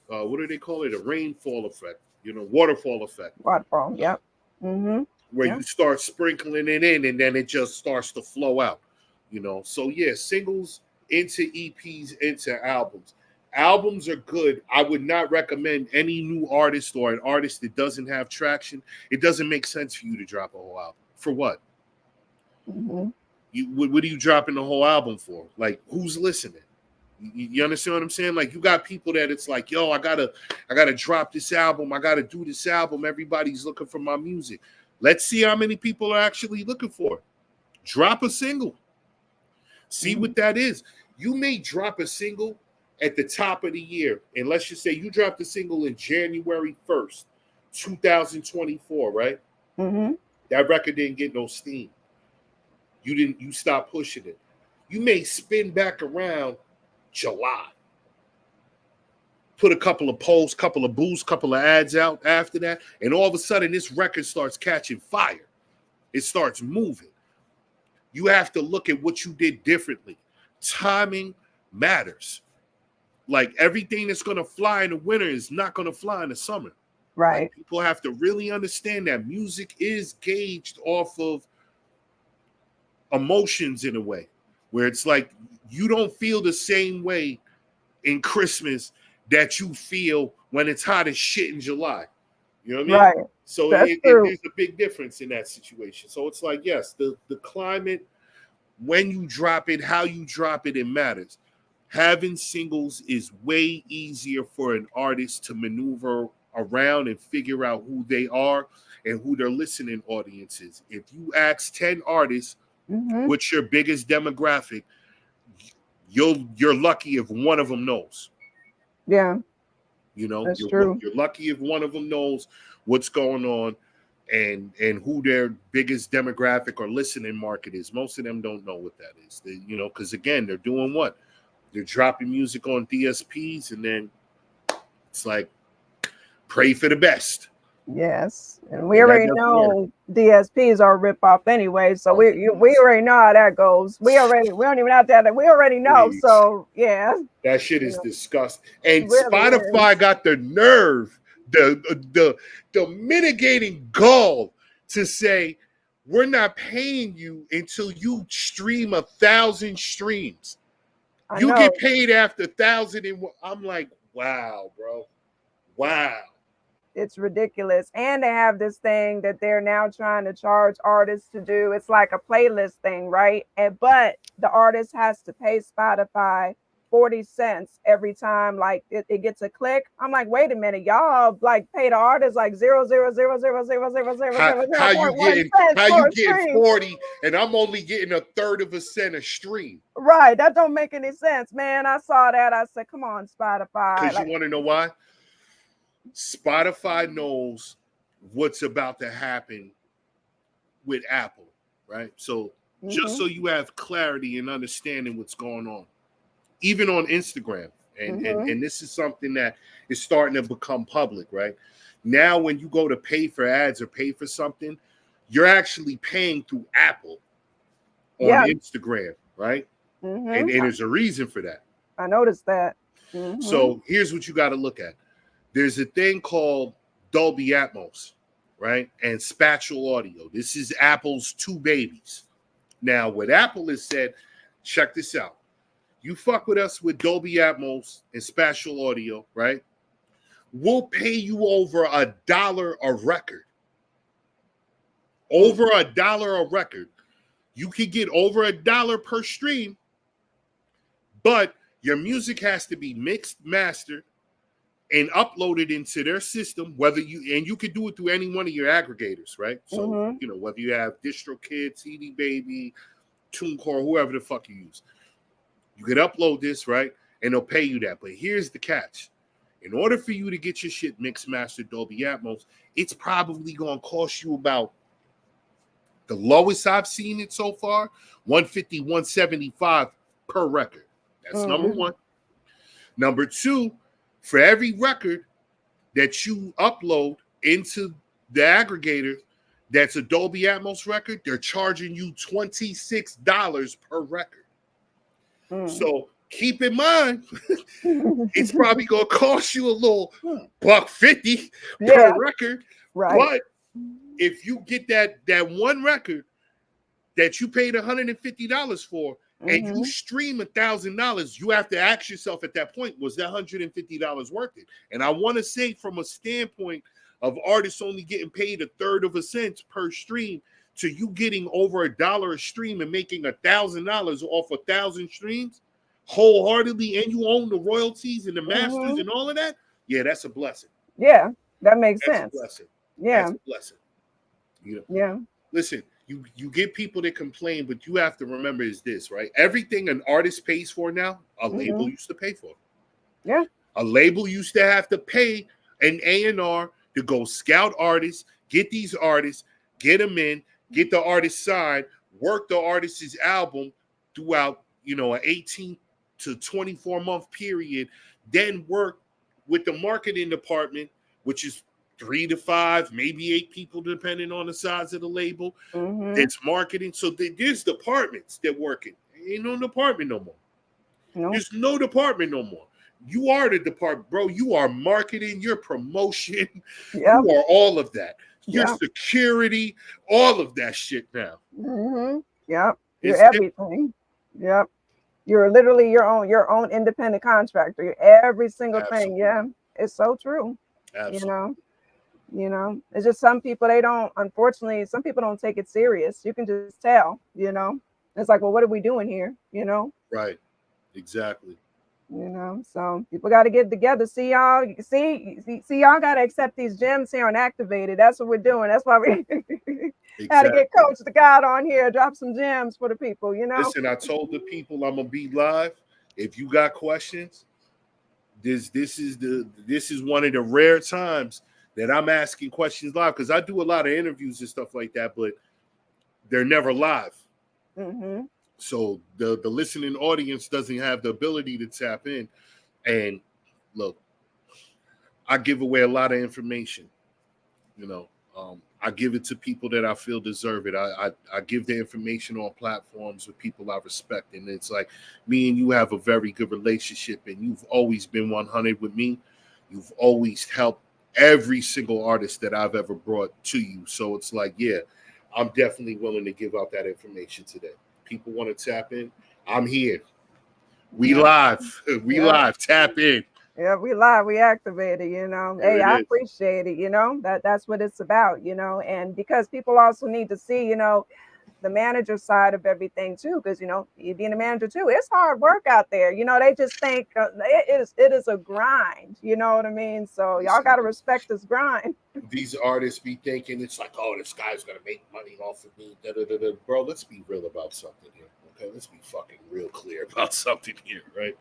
what do they call it? A rainfall effect, you know, waterfall effect. Waterfall, yep. Where you start sprinkling it in and then it just starts to flow out, you know. So yeah, singles into EPs into albums. Albums are good. I would not recommend any new artist or an artist that doesn't have traction. It doesn't make sense for you to drop a whole album. For what? What are you dropping the whole album for? Like, who's listening? You understand what I'm saying? Like, you got people that it's like, yo, I gotta drop this album. I gotta do this album. Everybody's looking for my music. Let's see how many people are actually looking for it. Drop a single. See what that is? You may drop a single at the top of the year, and let's just say you dropped a single in January 1st, 2024, right? Mm-hmm. That record didn't get no steam. You stopped pushing it. You may spin back around July, put a couple of posts, couple of boosts, couple of ads out after that, and all of a sudden this record starts catching fire. It starts moving. You have to look at what you did differently. Timing matters. Like everything that's going to fly in the winter is not going to fly in the summer. Right. Like, people have to really understand that music is gauged off of emotions in a way, where it's like you don't feel the same way in Christmas that you feel when it's hot as shit in July. You know what I mean? Right. So That's there's a big difference in that situation. So it's like, yes, the climate, when you drop it, how you drop it, it matters. Having singles is way easier for an artist to maneuver around and figure out who they are and who their listening audience is. If you ask 10 artists, what's your biggest demographic, you're lucky if one of them knows. Yeah. You know, that's true. You're lucky if one of them knows what's going on and who their biggest demographic or listening market is. Most of them don't know what that is. They, you know, because again, they're doing what? They're dropping music on DSPs, and then it's like, pray for the best. Yes, and we already know DSPs are rip off anyway, so we already know how that goes. We don't even have to. We already know. Please. So yeah, that shit is disgusting. And really Spotify got the nerve, the mitigating gall to say, we're not paying you until you stream 1,000 streams. You get paid after 1,000, and I'm like, wow, bro, wow. It's ridiculous. And they have this thing that they're now trying to charge artists to do. It's like a playlist thing, right? But the artist has to pay Spotify 40 cents every time like it gets a click. I'm like, wait a minute, y'all like pay the artist like 0.0000000. How you getting 40 and I'm only getting 1/3 of a cent a stream? Right. That don't make any sense, man. I saw that. I said, come on, Spotify. Because you want to know why? Spotify knows what's about to happen with Apple, right? So just so you have clarity and understanding what's going on, even on Instagram, and this is something that is starting to become public, right? Now, when you go to pay for ads or pay for something, you're actually paying through Apple on Instagram, right? And there's a reason for that. I noticed that. So here's what you got to look at. There's a thing called Dolby Atmos, right? And spatial audio. This is Apple's two babies. Now, what Apple has said, check this out. You fuck with us with Dolby Atmos and spatial audio, right? We'll pay you over $1 a record. Over $1 a record. You can get over $1 per stream, but your music has to be mixed, mastered, and uploaded into their system, you could do it through any one of your aggregators, right? So, you know, whether you have DistroKid, CD Baby, TuneCore, whoever the fuck you use. You could upload this, right? And they'll pay you that. But here's the catch. In order for you to get your shit mixed, mastered, Dolby Atmos, it's probably going to cost you about, the lowest I've seen it so far, $150, $175 per record. That's number one. Number two, for every record that you upload into the aggregator that's a Dolby Atmos record, they're charging you $26 per record. So keep in mind, it's probably going to cost you a little $150 per record. Right. But if you get that one record that you paid $150 for, and you stream $1,000, you have to ask yourself at that point, was that $150 worth it? And I want to say, from a standpoint of artists only getting paid 1/3 of a cent per stream, to you getting over $1 a stream and making $1,000 off 1,000 streams wholeheartedly, and you own the royalties and the masters and all of that, yeah, that's a blessing. Yeah, that makes sense. A blessing. Yeah, that's a blessing. You know? Yeah. Listen, you get people that complain, but you have to remember is this, right? Everything an artist pays for now, a label used to pay for. Yeah. A label used to have to pay an A&R to go scout artists, get these artists, get them in, get the artist signed, work the artist's album throughout, an 18 to 24-month period, then work with the marketing department, which is 3 to 5, maybe 8 people, depending on the size of the label. It's marketing. So there's departments that work it. Ain't no department no more. No. There's no department no more. You are the department, bro. You are marketing, your promotion. Yep. You are all of that. Your Yep. security, all of that shit now. Yep. You're It's everything. Yep. You're literally your own independent contractor. You're every single thing. Yeah. It's so true. Absolutely. It's just some people, unfortunately, some people don't take it serious. You can just tell, It's like, well, what are we doing here? Right. Exactly. So people got to get together. See y'all got to accept these gems here on Activated. That's what we're doing. That's why we had to get Coach the God on here, drop some gems for the people, Listen, I told the people I'm gonna be live. If you got questions, this is one of the rare times that I'm asking questions live, because I do a lot of interviews and stuff like that, but they're never live. So the listening audience doesn't have the ability to tap in. And look, I give away a lot of information. I give it to people that I feel deserve it. I give the information on platforms with people I respect. And it's like, me and you have a very good relationship, and you've always been 100 with me. You've always helped every single artist that I've ever brought to you. So it's like, yeah, I'm definitely willing to give out that information today. People want to tap in, I'm here. We live. We live. Tap in. Yeah, we live, we activated, Hey, I appreciate it, that's what it's about, and because people also need to see, the manager side of everything too, because you being a manager too, it's hard work out there. They just think it is a grind. You know what I mean? So y'all got to respect this grind. These artists be thinking it's like, oh, this guy's gonna make money off of me. Bro, let's be real about something here. Okay, let's be fucking real clear about something here, right?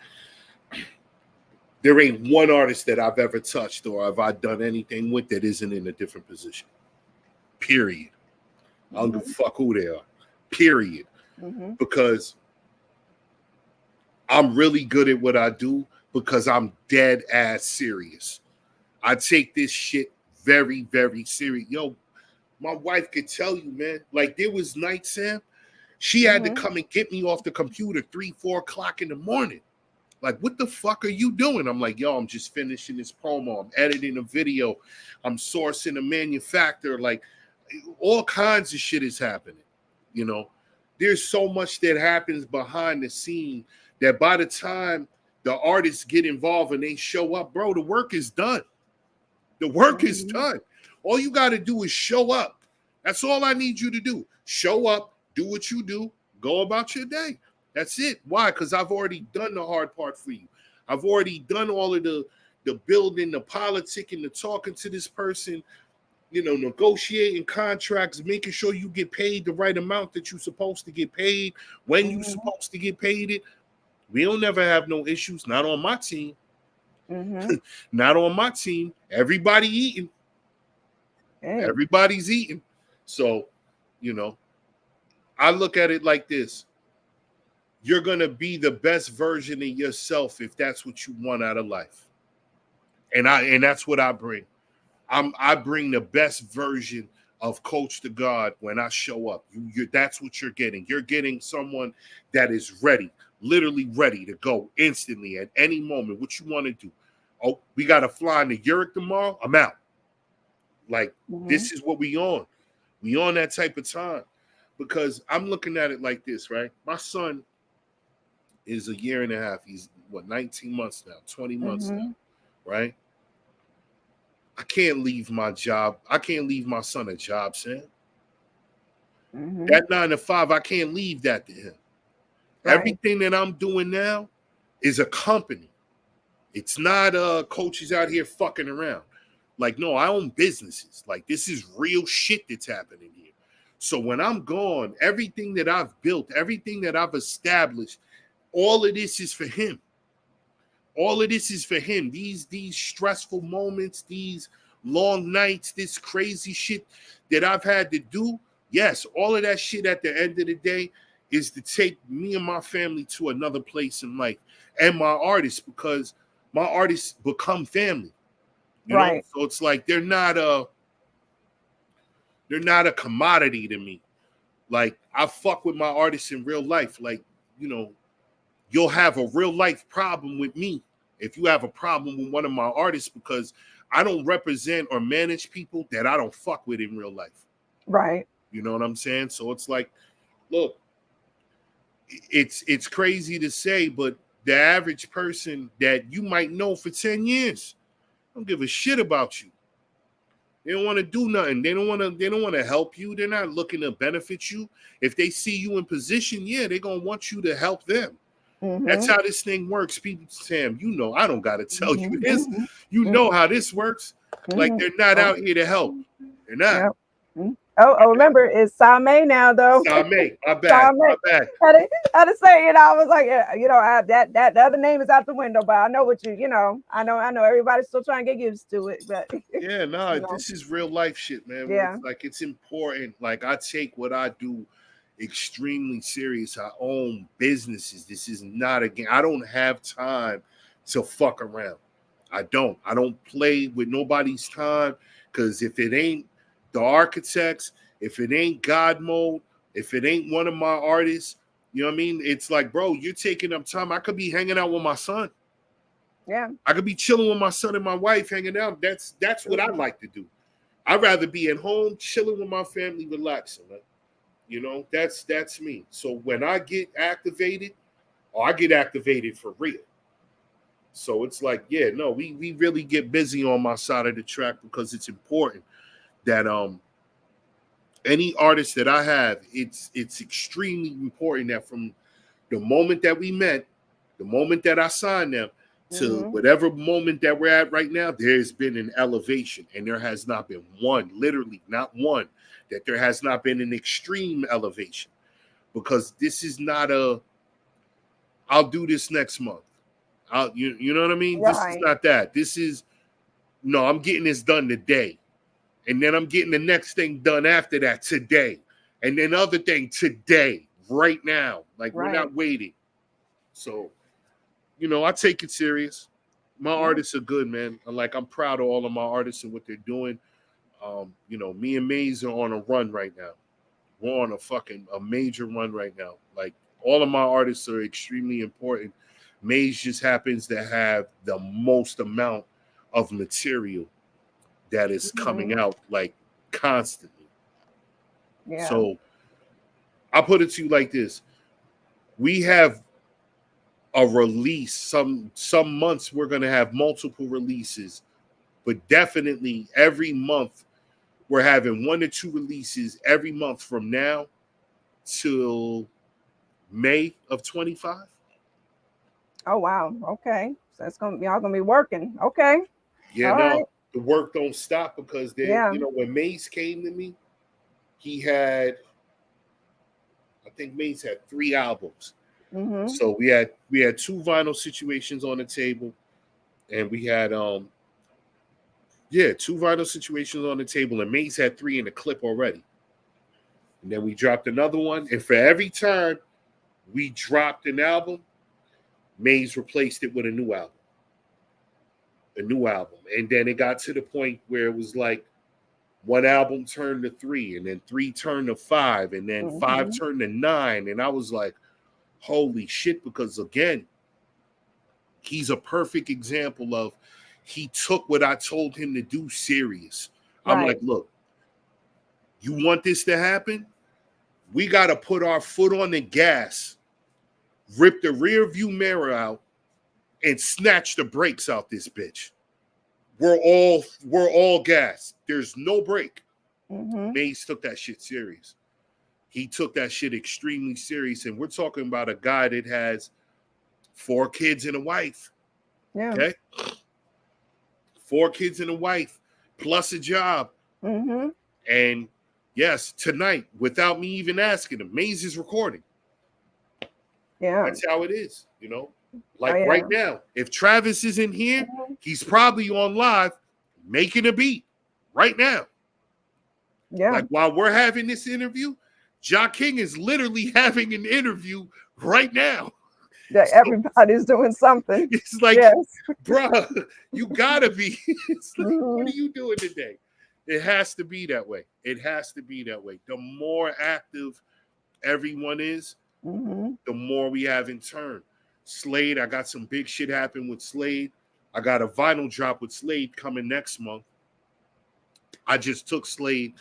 There ain't one artist that I've ever touched or have I done anything with that isn't in a different position. Period. I don't give a fuck who they are. Period. Because I'm really good at what I do, because I'm dead ass serious. I take this shit very, very serious. Yo, my wife could tell you, man. Like, there was nights, Sam. She had to come and get me off the computer 3-4 o'clock in the morning. Like, what the fuck are you doing? I'm like, yo, I'm just finishing this promo. I'm editing a video. I'm sourcing a manufacturer. Like, all kinds of shit is happening. There's so much that happens behind the scene that by the time the artists get involved and they show up, bro, the work is done. The work is done. All you got to do is show up. That's all I need you to do. Show up, do what you do, go about your day. That's it. Why? Because I've already done the hard part for you. I've already done all of the building, the politicking, the talking to this person, negotiating contracts, making sure you get paid the right amount that you're supposed to get paid, when you're supposed to get paid it. We don't never have no issues. Not on my team. Not on my team. Everybody eating. Everybody's eating. So, I look at it like this. You're going to be the best version of yourself if that's what you want out of life. And that's what I bring. I bring the best version of Coach the God when I show up. That's what you're getting. You're getting someone that is ready, literally ready to go instantly at any moment. What you want to do? Oh, we got to fly into Europe tomorrow. I'm out. Like, this is what we on. We on that type of time, because I'm looking at it like this, right? My son is a year and a half. He's 19 months now, 20 months now, right? I can't leave my job. I can't leave my son a job, Sam. That 9 to 5, I can't leave that to him. Right. Everything that I'm doing now is a company. It's not coaches out here fucking around. Like, no, I own businesses. Like, this is real shit that's happening here. So when I'm gone, everything that I've built, everything that I've established, all of this is for him. All of this is for him. These stressful moments, these long nights, this crazy shit that I've had to do. Yes, all of that shit at the end of the day is to take me and my family to another place in life, and my artists, because my artists become family. You know, so it's like they're not a commodity to me. Like, I fuck with my artists in real life. Like, you know, you'll have a real life problem with me if you have a problem with one of my artists, because I don't represent or manage people that I don't fuck with in real life. Right. You know what I'm saying? So it's like, look, it's crazy to say, but the average person that you might know for 10 years don't give a shit about you. They don't want to do nothing. They don't want to help you. They're not looking to benefit you. If they see you in position, yeah, they're going to want you to help them. Mm-hmm. That's how this thing works. People, Sam, you know, I don't got to tell you this. Mm-hmm. You know how this works. Like, they're not out here to help. They're not. Yep. Oh, remember, it's Same now, though. Same, my bad. My bad. Had to say it. I was like, you know, that the other name is out the window, but I know what you know. I know. Everybody's still trying to get used to it, but yeah, no, you know. This is real life shit, man. Yeah, It's important. Like, I take what I do extremely serious. I own businesses. This is not a game. I don't have time to fuck around. I don't play with nobody's time, because if it ain't the architects, if it ain't God mode, if it ain't one of my artists, you know what I mean? It's like, bro, you're taking up time. I could be hanging out with my son. Yeah. I could be chilling with my son and my wife, hanging out. That's what I like to do. I'd rather be at home, chilling with my family, relaxing, man. You know, that's me. So when I get activated, I get activated for real. So it's like, yeah, no, we really get busy on my side of the track, because it's important that any artist that I have, it's extremely important that from the moment that we met, the moment that I signed them, to whatever moment that we're at right now, there's been an elevation, and there has not been one, literally not one, that there has not been an extreme elevation, because this is not I'll do this next month. You know what I mean? Right. This is not that. This is, no, I'm getting this done today. And then I'm getting the next thing done after that today. And then other thing today, right now. Like, we're not waiting. So, you know, I take it serious. My artists are good, man. Like, I'm proud of all of my artists and what they're doing. You know, me and Maze are on a run right now. We're on a major run right now. Like, all of my artists are extremely important. Maze just happens to have the most amount of material that is coming out, like, constantly. Yeah. So I'll put it to you like this. We have a release. Some months we're going to have multiple releases, but definitely every month we're having 1 to 2 releases every month from now till May of 25. Oh, wow. Okay. So it's going to be, y'all going to be working. Okay. Yeah, all no. Right. The work don't stop, because they, you know, when Mace came to me, I think Mace had 3 albums. So we had 2 vinyl situations on the table, and we had 2 vinyl situations on the table, and Mace had 3 in the clip already. And then we dropped another one, and for every time we dropped an album, Maze replaced it with a new album. And then it got to the point where it was like 1 album turned to 3, and then 3 turned to 5, and then 5 turned to 9. And I was like, holy shit, because again, he's a perfect example of, he took what I told him to do serious. I'm like, look, you want this to happen? We got to put our foot on the gas, rip the rear view mirror out, and snatch the brakes out this bitch. We're all gas. There's no brake. Maze took that shit serious. He took that shit extremely serious. And we're talking about a guy that has 4 kids and a wife. Yeah. Okay. 4 kids and a wife, plus a job. And Yes, tonight, without me even asking him, Maze is recording. Yeah. That's how it is, you know. Like yeah. right now, if Travis isn't here, Mhm. he's probably on live making a beat right now. Yeah. Like while we're having this interview, Ja King is literally having an interview right now. Yeah, So everybody's doing something. it's like, Yes. bruh, you gotta be. It's like, what Mhm. are you doing today? It has to be that way. It has to be that way. The more active everyone is, Mhm. the more we have in turn. Slade, I got some big shit happen with Slade. I got a vinyl drop with Slade coming next month. I just took Slade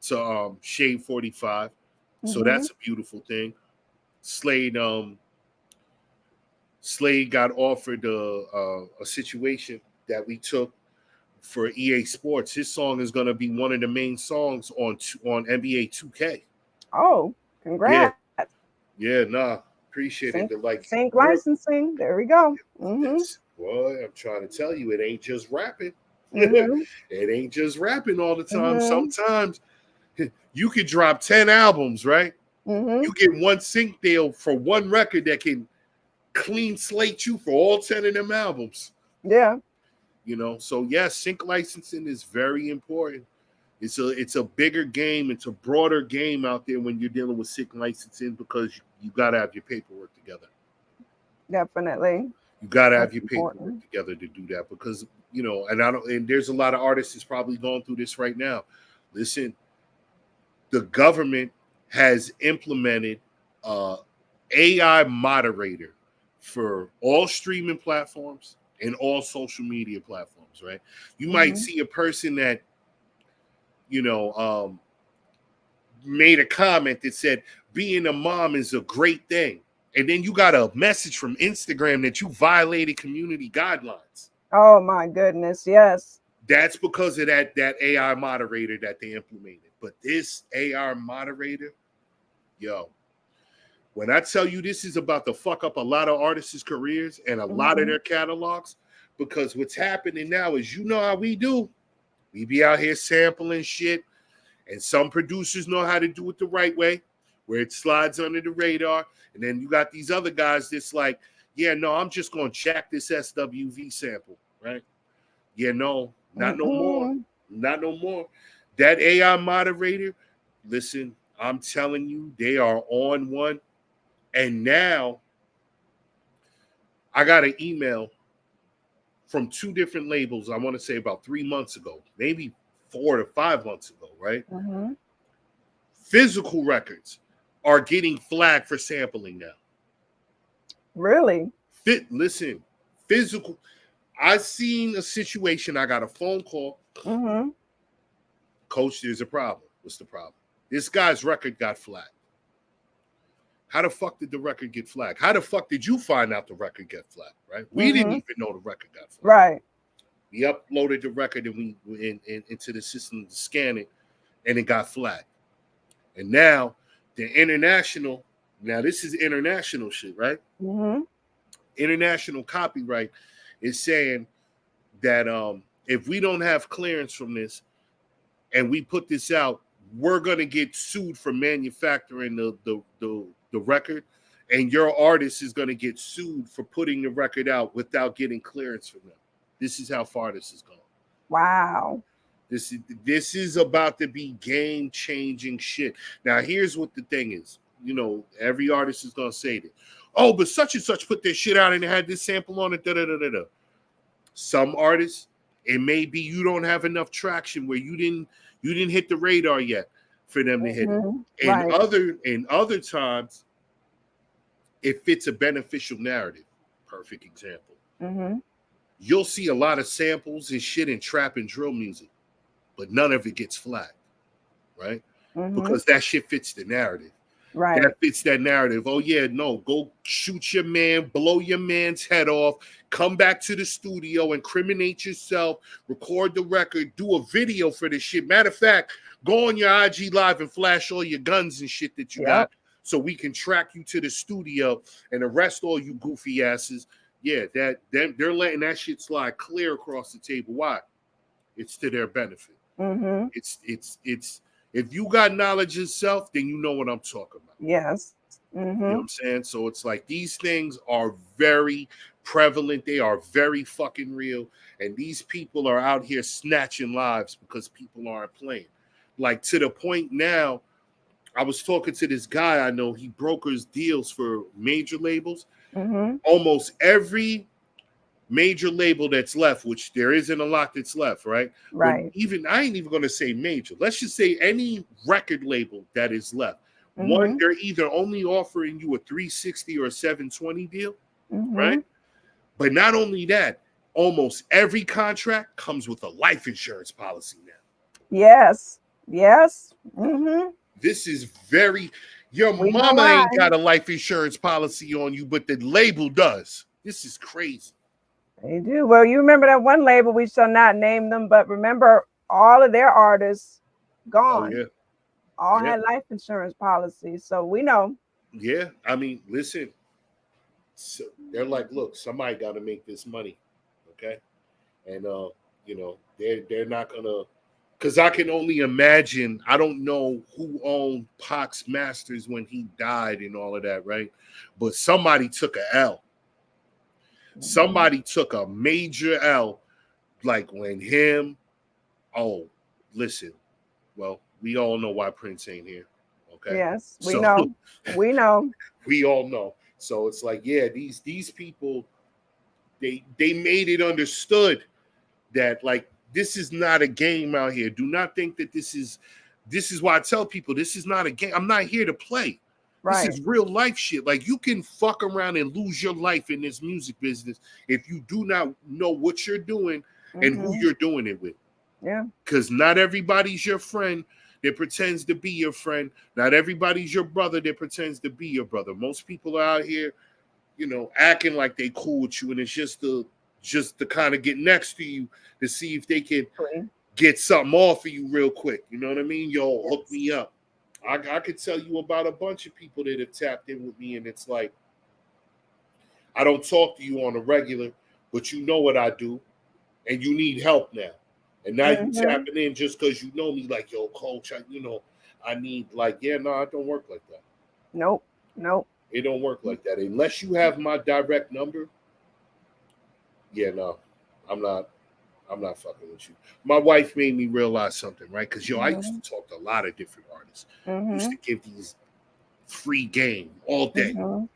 to Shade 45. So Mhm. that's a beautiful thing. Slade got offered a situation that we took for EA Sports. His song is going to be one of the main songs on NBA 2K. Oh, Yeah, congrats. yeah, nah, appreciate it. Sync, They're like, sync we're licensing. There we go. Mhm. this boy. I'm trying to tell you, it ain't just rapping. Mhm. It ain't just rapping all the time. Mhm. Sometimes you could drop 10 albums, right? Mhm. You get one sync deal for one record that can clean slate you for all 10 of them albums. Yeah. You know, so yes, sync licensing is very important. It's a bigger game, it's a broader game out there when you're dealing with sync licensing because you gotta have your paperwork together. Definitely. You gotta have That's your paperwork important. together to do that because you know, and there's a lot of artists that's probably going through this right now. Listen, the government has implemented AI moderator for all streaming platforms and all social media platforms, right? You might Mhm. see a person that, you know, made a comment that said, being a mom is a great thing. And then you got a message from Instagram that you violated community guidelines. Oh my goodness. Yes. That's because of that AI moderator that they implemented. But this AI moderator, yo, when I tell you this is about to fuck up a lot of artists' careers and a lot of Mhm. their catalogs, because what's happening now is, you know how we do. We be out here sampling shit, and some producers know how to do it the right way, where it slides under the radar. And then you got these other guys that's like, yeah, no, I'm just going to jack this SWV sample, right? Yeah, no, not no more. Mm-mm. Not no more. That AI moderator, listen, I'm telling you, they are on one. And now I got an email from two different labels, I want to say about 3 months ago, maybe 4 to 5 months ago, right? Mhm. Physical records are getting flagged for sampling now. Really? Listen, physical. I seen a situation, I got a phone call. Mhm. Coach, there's a problem. What's the problem? This guy's record got flagged. How the fuck did the record get flagged? How the fuck did you find out the record get flagged, right? We didn't Mhm. even know the record got flagged. Right. We uploaded the record and into the system to scan it, and it got flagged. And now the international, now this is international shit, right? Mhm. International copyright is saying that if we don't have clearance from this and we put this out, we're gonna get sued for manufacturing the record, and your artist is gonna get sued for putting the record out without getting clearance from them. This is how far this is going. Wow. This is about to be game changing shit. Now, here's what the thing is. You know, every artist is gonna say this. Oh, but such and such put their shit out and they had this sample on it. Da da da da da. Some artists, it may be you don't have enough traction where you didn't hit the radar yet for them to hit it. Mhm. And Right. other times, it fits a beneficial narrative. Perfect example. Mhm. You'll see a lot of samples and shit in trap and drill music, but none of it gets flagged, right? Mhm. Because that shit fits the narrative. Right. That fits that narrative. Oh, yeah, no, go shoot your man, blow your man's head off, come back to the studio, incriminate yourself, record the record, do a video for this shit. Matter of fact, go on your IG Live and flash all your guns and shit that you got Yep. so we can track you to the studio and arrest all you goofy asses. Yeah, they're letting that shit slide clear across the table. Why? It's to their benefit. Mhm. It's If you got knowledge of self, then you know what I'm talking about. Yes. You know what I'm saying? So it's like these things are very prevalent. They are very fucking real. And these people are out here snatching lives because people aren't playing. Like to the point now, I was talking to this guy I know. He brokers deals for major labels. Almost every major label that's left, which there isn't a lot that's left, right? Right. But even I ain't even going to say major. Let's just say any record label that is left. One, they're either only offering you a 360 or a 720 deal, right? But not only that, almost every contract comes with a life insurance policy now. Yes. This is very, your We know mama why. ain't got a life insurance policy on you, but the label does. This is crazy. They do. Well, you remember that one label, we shall not name them, but remember all of their artists gone. Oh, yeah. All had life insurance policies. So we know. Yeah. I mean, listen. So they're like, look, somebody got to make this money. Okay. And, you know, they're not going to, because I can only imagine, I don't know who owned Pac's Masters when he died and all of that, right? But somebody took a L. Somebody took a major L, like when him, listen, well, we all know why Prince ain't here, okay? Yes, we know. We know. We all know. So it's like, yeah, these people, they made it understood that, like, this is not a game out here. Do not think that this is why I tell people this is not a game. I'm not here to play. Right. This is real life shit. Like, you can fuck around and lose your life in this music business if you do not know what you're doing and who you're doing it with. Yeah. Because not everybody's your friend that pretends to be your friend. Not everybody's your brother that pretends to be your brother. Most people are out here, you know, acting like they cool with you, and it's just to kind of get next to you to see if they can get something off of you real quick. You know what I mean? Yo, hook me up. I could tell you about a bunch of people that have tapped in with me, and it's like, I don't talk to you on a regular, but you know what I do, and you need help now. And now you tapping in just because you know me, like, yo, coach, I need, like, yeah, no, it don't work like that. Nope. It don't work like that. Unless you have my direct number, yeah, no, I'm not fucking with you. My wife made me realize something, right? Because, I used to talk to a lot of different artists. Used to give these free game all day. My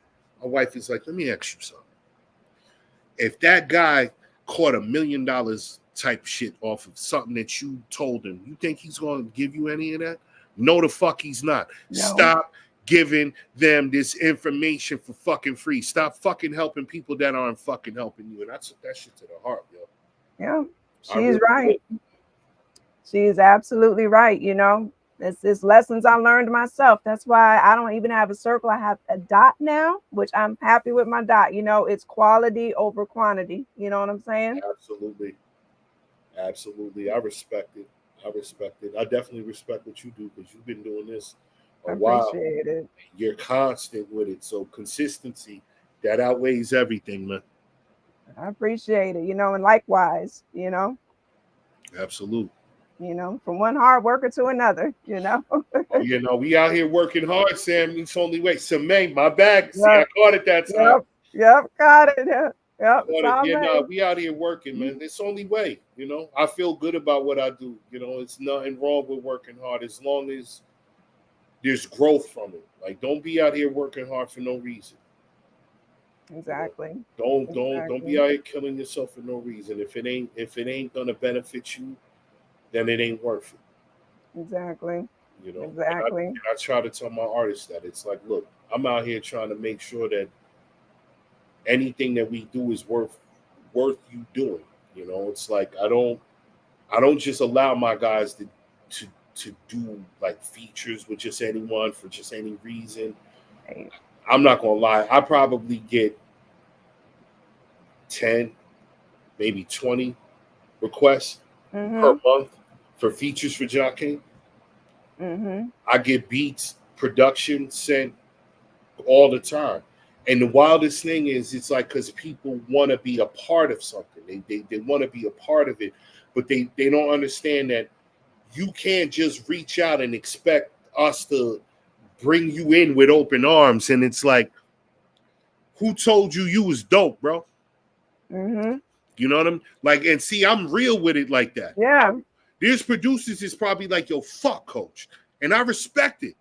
wife is like, let me ask you something. If that guy caught $1 million type shit off of something that you told him, you think he's going to give you any of that? No, the fuck he's not. No. Stop giving them this information for fucking free. Stop fucking helping people that aren't fucking helping you. And I took that shit to the heart, yo. Yeah, she's right. She's absolutely right. You know, it's lessons I learned myself. That's why I don't even have a circle. I have a dot now, which I'm happy with my dot. You know, it's quality over quantity. You know what I'm saying? Absolutely. I respect it. I definitely respect what you do because you've been doing this a while. Appreciate it. You're constant with it. So consistency, that outweighs everything, man. I appreciate it, you know, and likewise, you know. Absolutely. You know, from one hard worker to another, you know. You know, we out here working hard, Sam. It's only way. Samay, my bag. Yep. See, I caught it that time. Yep, got it. Yep. Yeah, no, we out here working, man. It's only way, you know. I feel good about what I do. You know, it's nothing wrong with working hard as long as there's growth from it. Like, don't be out here working hard for no reason. Exactly. Don't be out here killing yourself for no reason. If it ain't gonna benefit you, then it ain't worth it. Exactly. You know. Exactly. I try to tell my artists that it's like, look, I'm out here trying to make sure that anything that we do is worth you doing. You know, it's like I don't just allow my guys to do like features with just anyone for just any reason. Right. I'm not gonna lie, I probably get 10, maybe 20 requests per month for features for Jock King. I get beats, production sent all the time. And the wildest thing is, it's like, because people want to be a part of something. They want to be a part of it, but they don't understand that you can't just reach out and expect us to bring you in with open arms. And it's like, who told you was dope, bro? Mm-hmm. You know what I'm like? And see, I'm real with it like that. Yeah. There's producers is probably like, yo, fuck coach. And I respect it.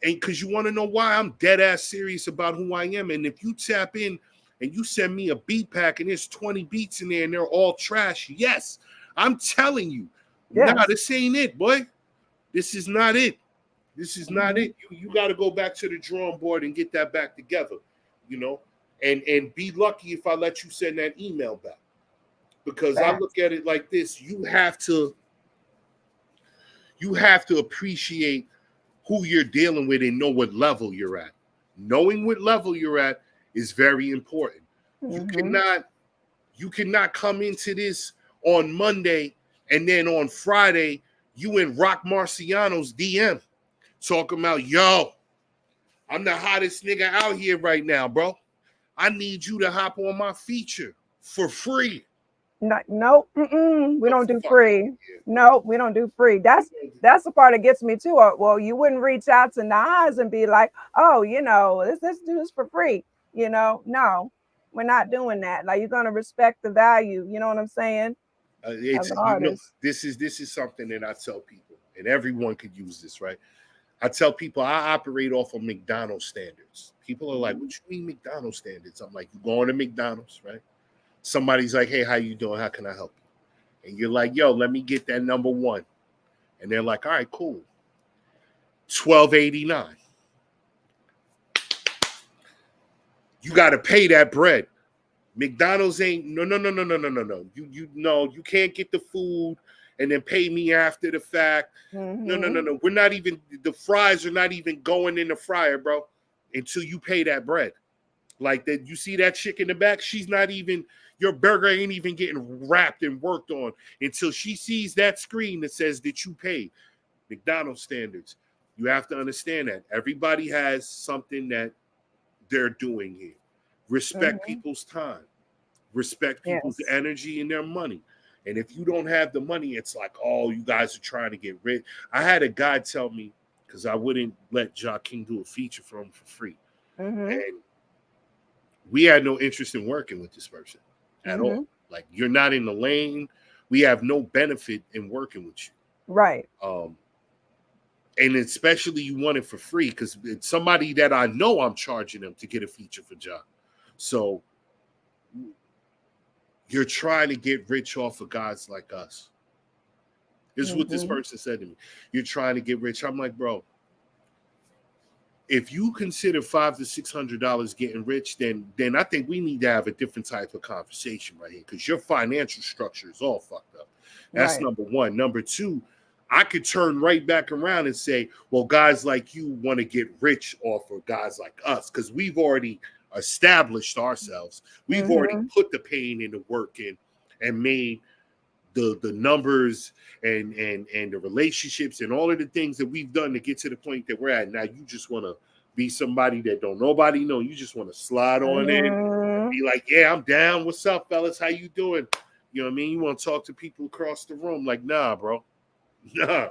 And because you want to know why, I'm dead ass serious about who I am. And if you tap in and you send me a beat pack and there's 20 beats in there and they're all trash, yes, I'm telling you, Yes. nah, this ain't it, boy. This is not it. This is not it. You got to go back to the drawing board and get that back together, you know, and be lucky if I let you send that email back. Because I look at it like this, you have to appreciate who you're dealing with and know what level you're at. Knowing what level you're at is very important. You cannot come into this on Monday and then on Friday you in Rock Marciano's DM talking about, yo, I'm the hottest nigga out here right now, bro. I need you to hop on my feature for free. No, we don't do free. No, we don't do free. That's the part that gets me too. Well, you wouldn't reach out to Nas and be like, oh, you know, let's do this for free. You know, no, we're not doing that. Like, you're gonna respect the value. You know what I'm saying? It's, you know, this is something that I tell people, and everyone could use this, right? I tell people I operate off of McDonald's standards. People are like, what you mean McDonald's standards? I'm like, you going to McDonald's, right? Somebody's like, hey, how you doing? How can I help you? And you're like, yo, let me get that number one. And they're like, all right, cool. $12.89. You got to pay that bread. McDonald's ain't no. You can't get the food and then pay me after the fact. No. We're not even, the fries are not even going in the fryer, bro, until you pay that bread. Like that, you see that chick in the back? She's not even, your burger ain't even getting wrapped and worked on until she sees that screen that says that you paid. McDonald's standards. You have to understand that everybody has something that they're doing here. Respect people's time. Respect people's energy and their money. And if you don't have the money, it's like, oh, you guys are trying to get rich. I had a guy tell me, because I wouldn't let Ja King do a feature for him for free. And we had no interest in working with this person at all. Like, you're not in the lane. We have no benefit in working with you. Right. And especially you want it for free because it's somebody that I know I'm charging them to get a feature for Ja. So you're trying to get rich off of guys like us. This is what this person said to me. You're trying to get rich. I'm like, bro, if you consider $500 to $600 getting rich, then I think we need to have a different type of conversation right here because your financial structure is all fucked up. That's number one. Number two, I could turn right back around and say, well, guys like you want to get rich off of guys like us because we've already established ourselves. We've already put the pain and the work in and made the numbers and the relationships and all of the things that we've done to get to the point that we're at. Now you just want to be somebody that don't nobody know. You just want to slide on in and be like, yeah, I'm down. What's up, fellas? How you doing? You know what I mean? You want to talk to people across the room. Like, nah, bro. Nah.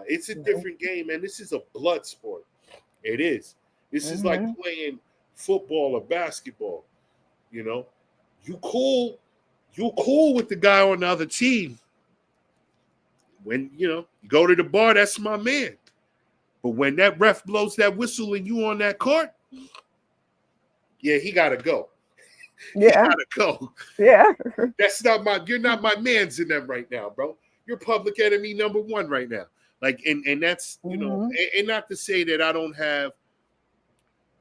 It's a different game, man. This is a blood sport. It is. This is like playing football or basketball. You know, you cool with the guy on the other team. When, you know, you go to the bar, that's my man. But when that ref blows that whistle and you on that court, yeah, he gotta go. Yeah. He gotta go. Yeah. You're not my man's in them right now, bro. You're public enemy number one right now. Like, and that's, you know, and not to say that I don't have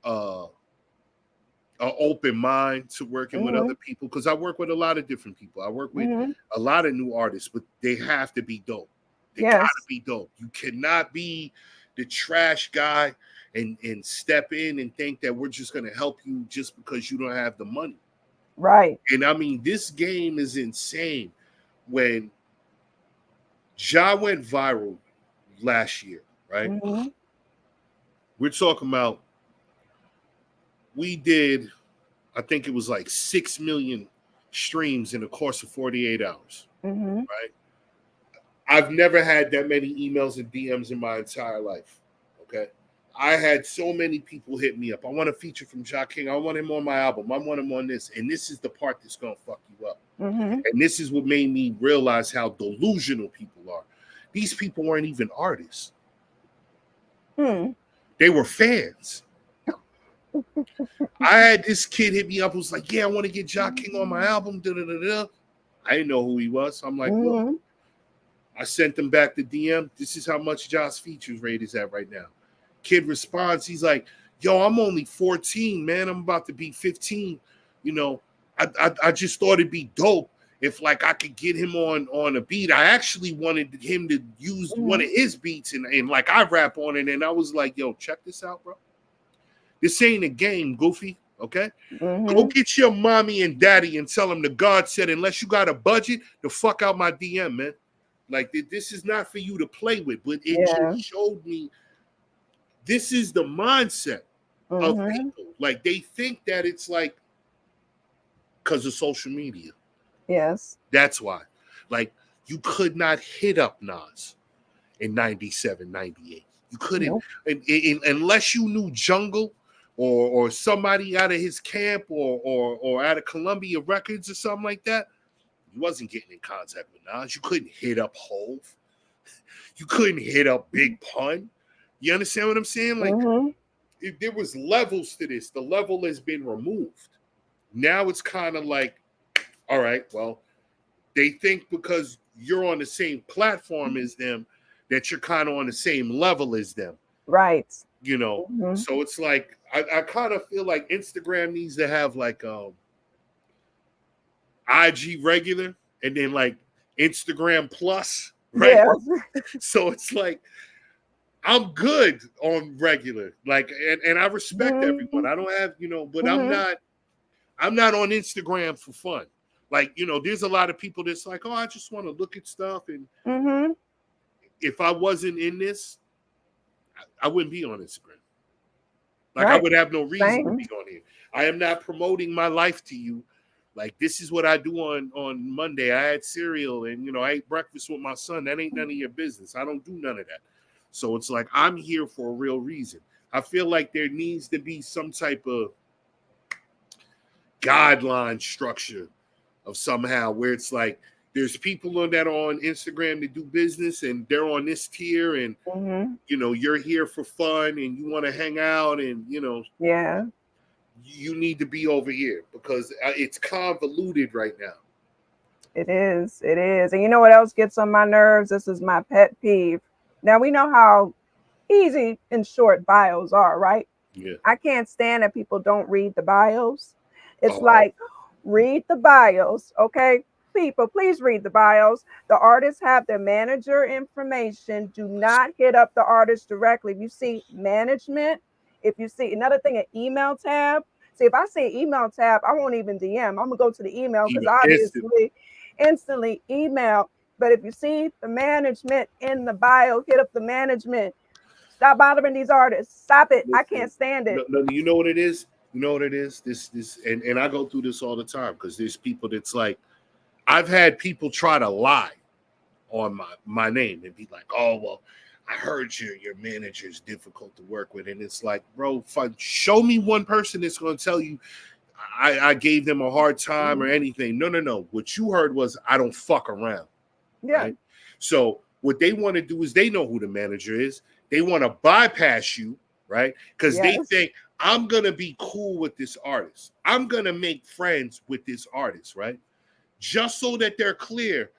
an open mind to working with other people, because I work with a lot of different people. I work with a lot of new artists, but they have to be dope. They gotta be dope. You cannot be the trash guy and step in and think that we're just gonna help you just because you don't have the money. Right. And I mean, this game is insane. When Ja went viral last year, right? We're talking about, we did, I think it was like 6 million streams in the course of 48 hours, right? I've never had that many emails and DMs in my entire life. Okay. I had so many people hit me up. I want a feature from Ja King. I want him on my album. I want him on this. And this is the part that's going to fuck you up. Mm-hmm. And this is what made me realize how delusional people are. These people weren't even artists. They were fans. I had this kid hit me up who was like, yeah, I want to get Ja King on my album. Da-da-da-da. I didn't know who he was. So I'm like, look. I sent them back the DM. This is how much Ja's features rate is at right now. Kid responds. He's like, yo, I'm only 14, man. I'm about to be 15. You know, I just thought it'd be dope if like I could get him on a beat. I actually wanted him to use one of his beats and like I rap on it. And I was like, yo, check this out, bro. This ain't a game, Goofy. Okay? Go get your mommy and daddy and tell them the God said, unless you got a budget, the fuck out my DM, man. Like, this is not for you to play with, but it just showed me this is the mindset of people. Like, they think that it's like because of social media. Yes. That's why. Like, you could not hit up Nas in 97, 98. You couldn't, unless you knew Jungle or somebody out of his camp or out of Columbia Records or something like that. You wasn't getting in contact with Nas. You couldn't hit up Hove. You couldn't hit up Big Pun. You understand what I'm saying? Like, there was levels to this. The level has been removed. Now it's kind of like, all right, well, they think because you're on the same platform as them that you're kind of on the same level as them. Right. You know, so it's like, I kind of feel like Instagram needs to have like IG regular and then like Instagram plus, right? Yeah. So it's like, I'm good on regular, like, and I respect everyone. I don't have, you know, but I'm not on Instagram for fun. Like, you know, there's a lot of people that's like, oh, I just want to look at stuff. And if I wasn't in this, I wouldn't be on Instagram. Like, I would have no reason to be on here. I am not promoting my life to you. Like, this is what I do on Monday. I had cereal and, you know, I ate breakfast with my son. That ain't none of your business. I don't do none of that. So it's like, I'm here for a real reason. I feel like there needs to be some type of guideline structure of somehow where it's like, there's people on that on Instagram that do business and they're on this tier and, you know, you're here for fun and you want to hang out and, you know, you need to be over here because it's convoluted right now. It is. It is. And you know what else gets on my nerves? This is my pet peeve. Now, we know how easy and short bios are, right? Yeah. I can't stand that people don't read the bios. It's like, read the bios, okay? People, please read the bios. The artists have their manager information. Do not hit up the artist directly. If you see management, if you see another thing, an email tab. See, if I see email tab, I won't even DM. I'm gonna go to the email because obviously instantly email. But if you see the management in the bio, hit up the management. Stop bothering these artists. Stop it. I can't stand it. No, you know what it is? You know what it is? This and I go through this all the time because there's people that's like, I've had people try to lie on my name and be like, oh, well, I heard your manager is difficult to work with. And it's like, bro, show me one person that's going to tell you I gave them a hard time or anything. No. What you heard was I don't fuck around. Yeah. Right? So what they want to do is they know who the manager is. They want to bypass you, right? Because they think I'm going to be cool with this artist. I'm going to make friends with this artist, right? Just so that they're clear.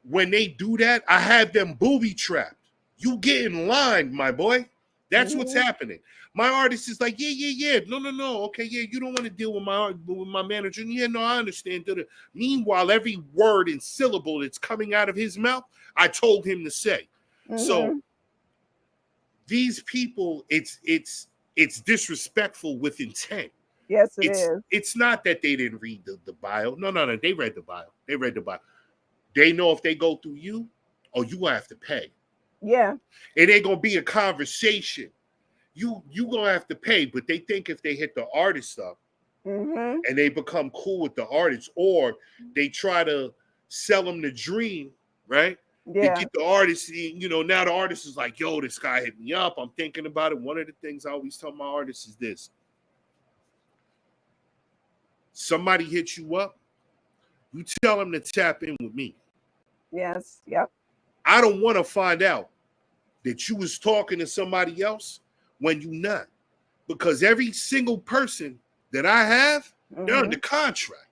When they do that, I have them booby trapped. You get in line, my boy. That's what's happening. My artist is like, yeah. No. Okay, yeah, you don't want to deal with my manager. Yeah, no, I understand. Meanwhile, every word and syllable that's coming out of his mouth, I told him to say. So these people, it's disrespectful with intent. Yes, it is. It's not that they didn't read the bio. No. They read the bio. They know if they go through you, or you gonna have to pay. Yeah. It ain't gonna be a conversation. You gonna have to pay, but they think if they hit the artist up and they become cool with the artist, or they try to sell them the dream, right? to Yeah. get the artist, you know, now the artist is like, yo, this guy hit me up. I'm thinking about it. One of the things I always tell my artists is this. Somebody hits you up, you tell them to tap in with me. Yes. Yep. I don't want to find out that you was talking to somebody else when you not. Because every single person that I have, they're under contract.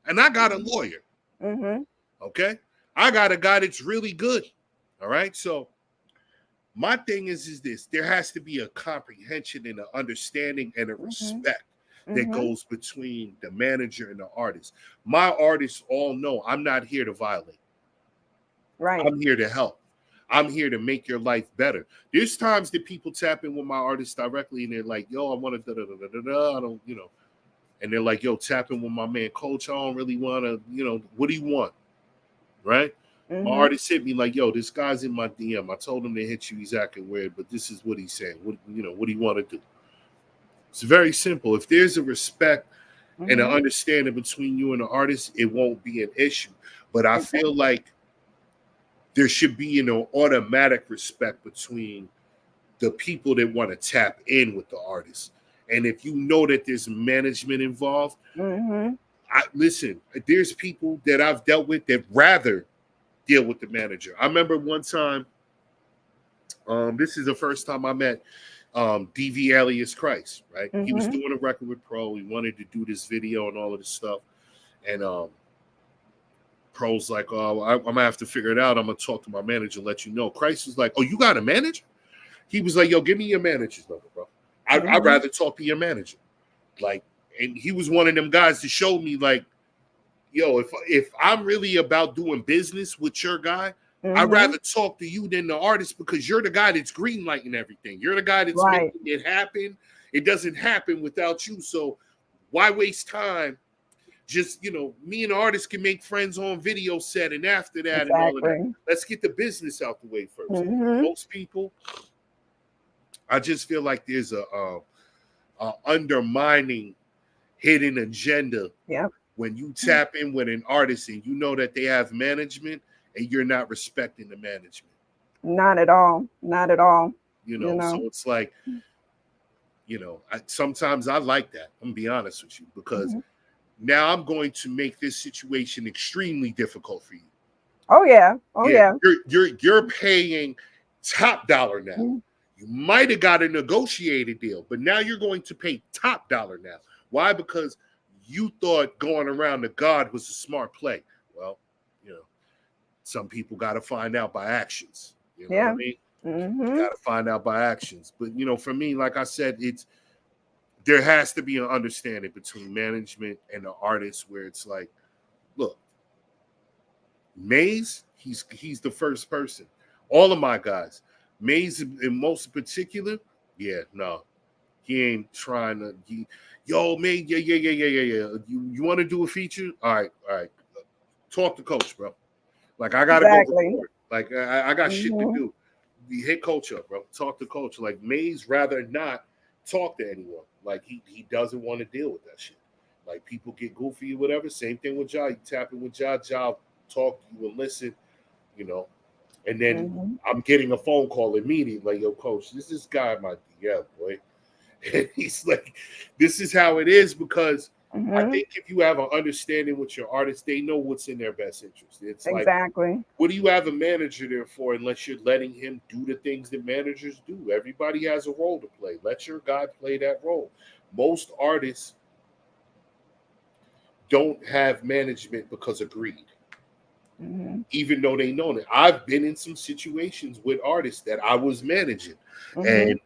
And I got a lawyer. Okay? I got a guy that's really good. All right? So my thing is this. There has to be a comprehension and an understanding and a respect that goes between the manager and the artist. My artists all know I'm not here to violate. Right. I'm here to help. I'm here to make your life better. There's times that people tap in with my artists directly and they're like, yo, I want to I don't, you know. And they're like, yo, tap in with my man Coach. I don't really want to, you know, what do you want? Right? My artist hit me like, yo, this guy's in my DM. I told him to hit you. He's acting weird, but this is what he's saying. What, you know, what do you want to do? It's very simple. If there's a respect and an understanding between you and the artist, it won't be an issue. But I feel like there should be an automatic respect between the people that want to tap in with the artist. And if you know that there's management involved, listen, there's people that I've dealt with that rather deal with the manager. I remember one time, this is the first time I met DV Alias Christ, right? He was doing a record with Pro. He wanted to do this video and all of this stuff. And Pro's like, oh, I'm going to have to figure it out. I'm going to talk to my manager and let you know. Christ was like, oh, you got a manager? He was like, yo, give me your manager's number, bro. I'd rather talk to your manager. Like, and he was one of them guys to show me, like, yo, if I'm really about doing business with your guy, I'd rather talk to you than the artist because you're the guy that's greenlighting everything. You're the guy that's making it happen. It doesn't happen without you. So why waste time? Just, you know, me and the artist can make friends on video set, and after that and all of that. Let's get the business out the way first. Most people, I just feel like there's a undermining hidden agenda when you tap in with an artist and you know that they have management and you're not respecting the management. Not at all. Not at all. You know? So it's like, you know, sometimes I like that. I'm gonna be honest with you, because now I'm going to make this situation extremely difficult for you. Oh yeah. Oh yeah. You're paying top dollar now. You might have got a negotiated deal, but now you're going to pay top dollar now. Why? Because you thought going around the God was a smart play. Well, you know, some people got to find out by actions. You know what I mean? You got to find out by actions. But, you know, for me, like I said, there has to be an understanding between management and the artist where it's like, look, Maze, he's the first person. All of my guys, Maze in most particular, no, he ain't trying to. Yo, Maze, yeah. You want to do a feature? All right. Talk to Coach, bro. Like I gotta go record. Like I got shit to do. Hit Coach up, bro. Talk to Coach. Like Maze rather not talk to anyone. Like he doesn't want to deal with that shit. Like people get goofy or whatever. Same thing with Ja. You tap in with Ja talk to you and listen, you know. And then I'm getting a phone call immediately, like, yo, Coach, this guy might be, boy. And he's like, this is how it is, because I think if you have an understanding with your artist, they know what's in their best interest. It's like, what do you have a manager there for unless you're letting him do the things that managers do? Everybody has a role to play. Let your guy play that role. Most artists don't have management because of greed. Even though they know that. I've been in some situations with artists that I was managing, and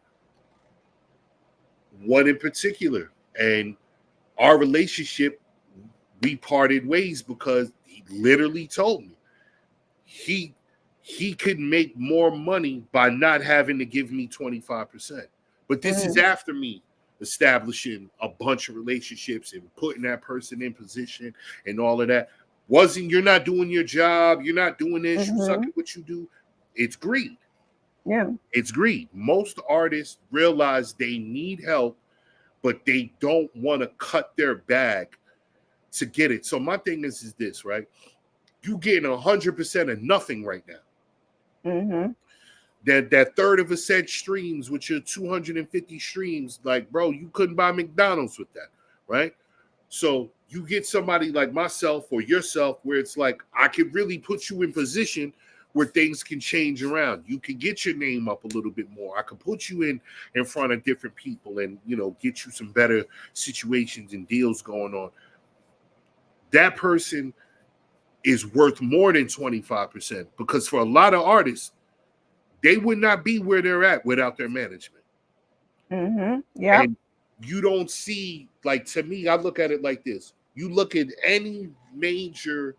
one in particular, and our relationship, we parted ways because he literally told me he could make more money by not having to give me 25%. But this is after me establishing a bunch of relationships and putting that person in position and all of that. You're not doing your job, you're not doing this, you suck at what you do. It's greed. It's greed. Most artists realize they need help, but they don't want to cut their bag to get it. So my thing is this, right? You getting 100% of nothing right now. Mm-hmm. That third of a cent streams, which are 250 streams, like, bro, you couldn't buy McDonald's with that, right? So you get somebody like myself or yourself where it's like, I can really put you in position where things can change around. You can get your name up a little bit more. I can put you in front of different people and, you know, get you some better situations and deals going on. That person is worth more than 25%, because for a lot of artists, they would not be where they're at without their management. Mm-hmm. Yeah. And you don't see, like, to me, I look at it like this. You look at any major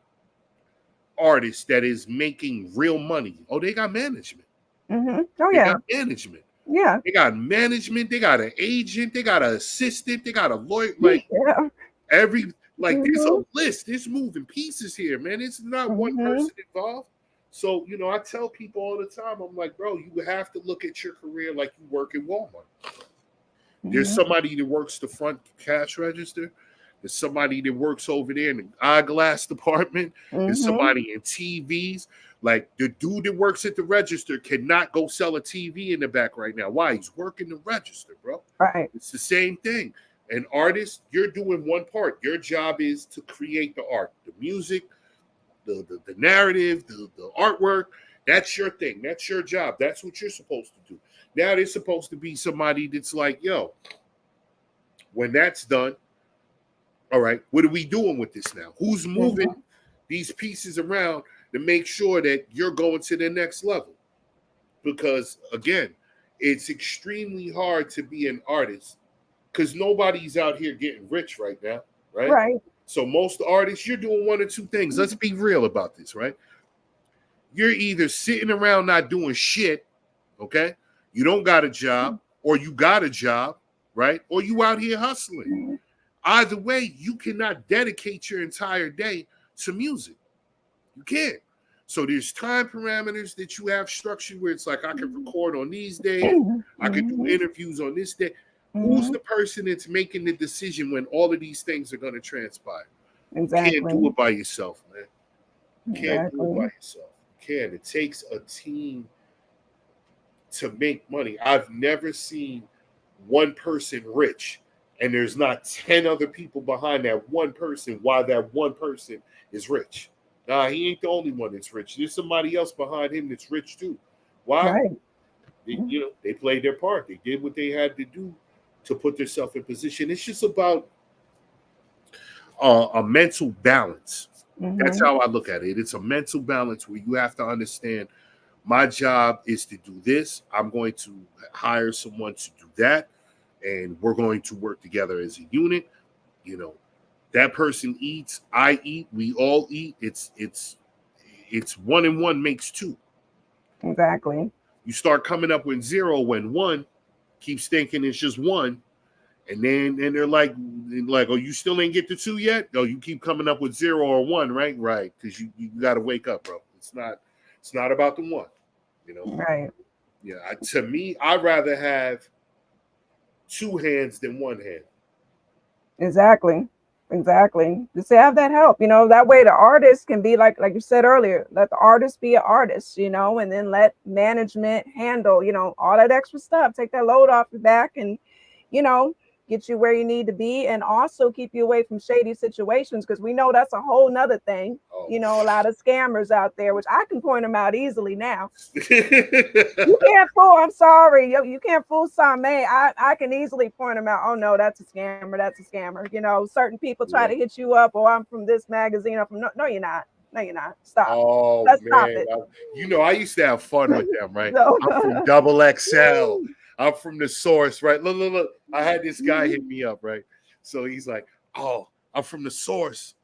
artist that is making real money. Oh, they got management. Mm-hmm. Oh, They yeah. got management. Yeah. They got management. They got an agent. They got an assistant. They got a lawyer. Like, Yeah. there's Mm-hmm. a list. There's moving pieces here, man. It's not one Mm-hmm. person involved. So, you know, I tell people all the time, I'm like, bro, you have to look at your career like you work at Walmart. There's Mm-hmm. somebody that works the front cash register. There's somebody that works over there in the eyeglass department. There's Mm-hmm. somebody in TVs. Like, the dude that works at the register cannot go sell a TV in the back right now. Why? He's working the register, bro. Right. It's the same thing. An artist, you're doing one part. Your job is to create the art, the music, the narrative, the artwork. That's your thing. That's your job. That's what you're supposed to do. Now there's supposed to be somebody that's like, yo, when that's done, all right, what are we doing with this now? Who's moving these pieces around to make sure that you're going to the next level? Because, again, it's extremely hard to be an artist because nobody's out here getting rich right now, right? Right. So most artists, you're doing one or two things. Let's be real about this, right? You're either sitting around not doing shit, okay? You don't got a job, or you got a job, right? Or you out here hustling. Either way, you cannot dedicate your entire day to music. You can't. So there's time parameters that you have structured where it's like, I can record on these days. I can do interviews on this day. Who's the person that's making the decision when all of these things are going to transpire? Exactly. You can't do it by yourself, man. You can't do it by Exactly. yourself. You can't. It takes a team to make money. I've never seen one person rich and there's not 10 other people behind that one person why that one person is rich. Nah, he ain't the only one that's rich. There's somebody else behind him that's rich too. Why? Right. They played their part. They did what they had to do to put themselves in position. It's just about a mental balance. That's how I look at it. It's a mental balance where you have to understand, my job is to do this. I'm going to hire someone to do that, and we're going to work together as a unit. You know, that person eats, I eat, we all eat. It's 1 and 1 makes 2. Exactly. You start coming up with 0 when 1 keeps thinking it's just 1. And they're like, oh, you still ain't get to 2 yet? No, you keep coming up with 0 or 1, right? Right. Because you got to wake up, bro. It's not about the 1, you know? Right. Yeah. To me, I'd rather have 2 hands than 1 hand. Exactly. Just to have that help, that way the artist can be like you said earlier, let the artist be an artist, and then let management handle, all that extra stuff, take that load off your back and, get you where you need to be, and also keep you away from shady situations, because we know that's a whole nother thing. A lot of scammers out there, which I can point them out easily now. You can't fool, I'm sorry, you can't fool Same. I can easily point them out. Oh no, that's a scammer. Certain people try to hit you up, I'm from this magazine. I'm from no, you're not. Stop. Oh, Let's man. stop it. I used to have fun with them, right? No. I'm from Double XL. I'm from the source, right? Look. I had this guy hit me up, right? So he's like, oh, I'm from the source,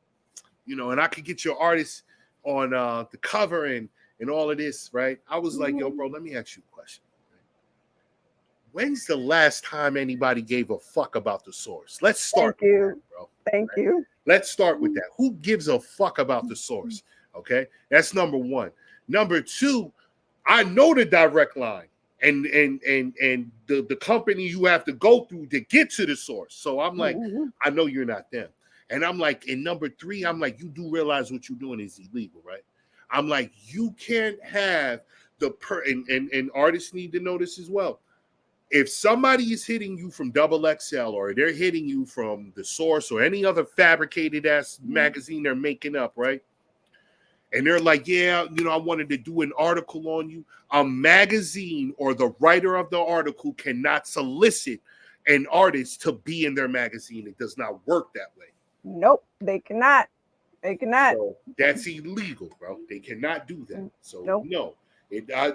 and I could get your artist on the cover and all of this, right? I was like, yo, bro, let me ask you a question. When's the last time anybody gave a fuck about the source? Let's start with that, bro. Thank you. Let's start with that. Who gives a fuck about the source? Okay, that's number 1. Number 2, I know the direct line and the company you have to go through to get to the source. So I'm like, I know you're not them. And I'm like, in number 3, I'm like, you do realize what you're doing is illegal, right? I'm like, you can't have and artists need to know this as well. If somebody is hitting you from Double XL or they're hitting you from The Source or any other fabricated ass magazine they're making up, right? And they're like, yeah, I wanted to do an article on you. A magazine or the writer of the article cannot solicit an artist to be in their magazine. It does not work that way. Nope, they cannot. They cannot. So that's illegal, bro. They cannot do that. So nope. No. I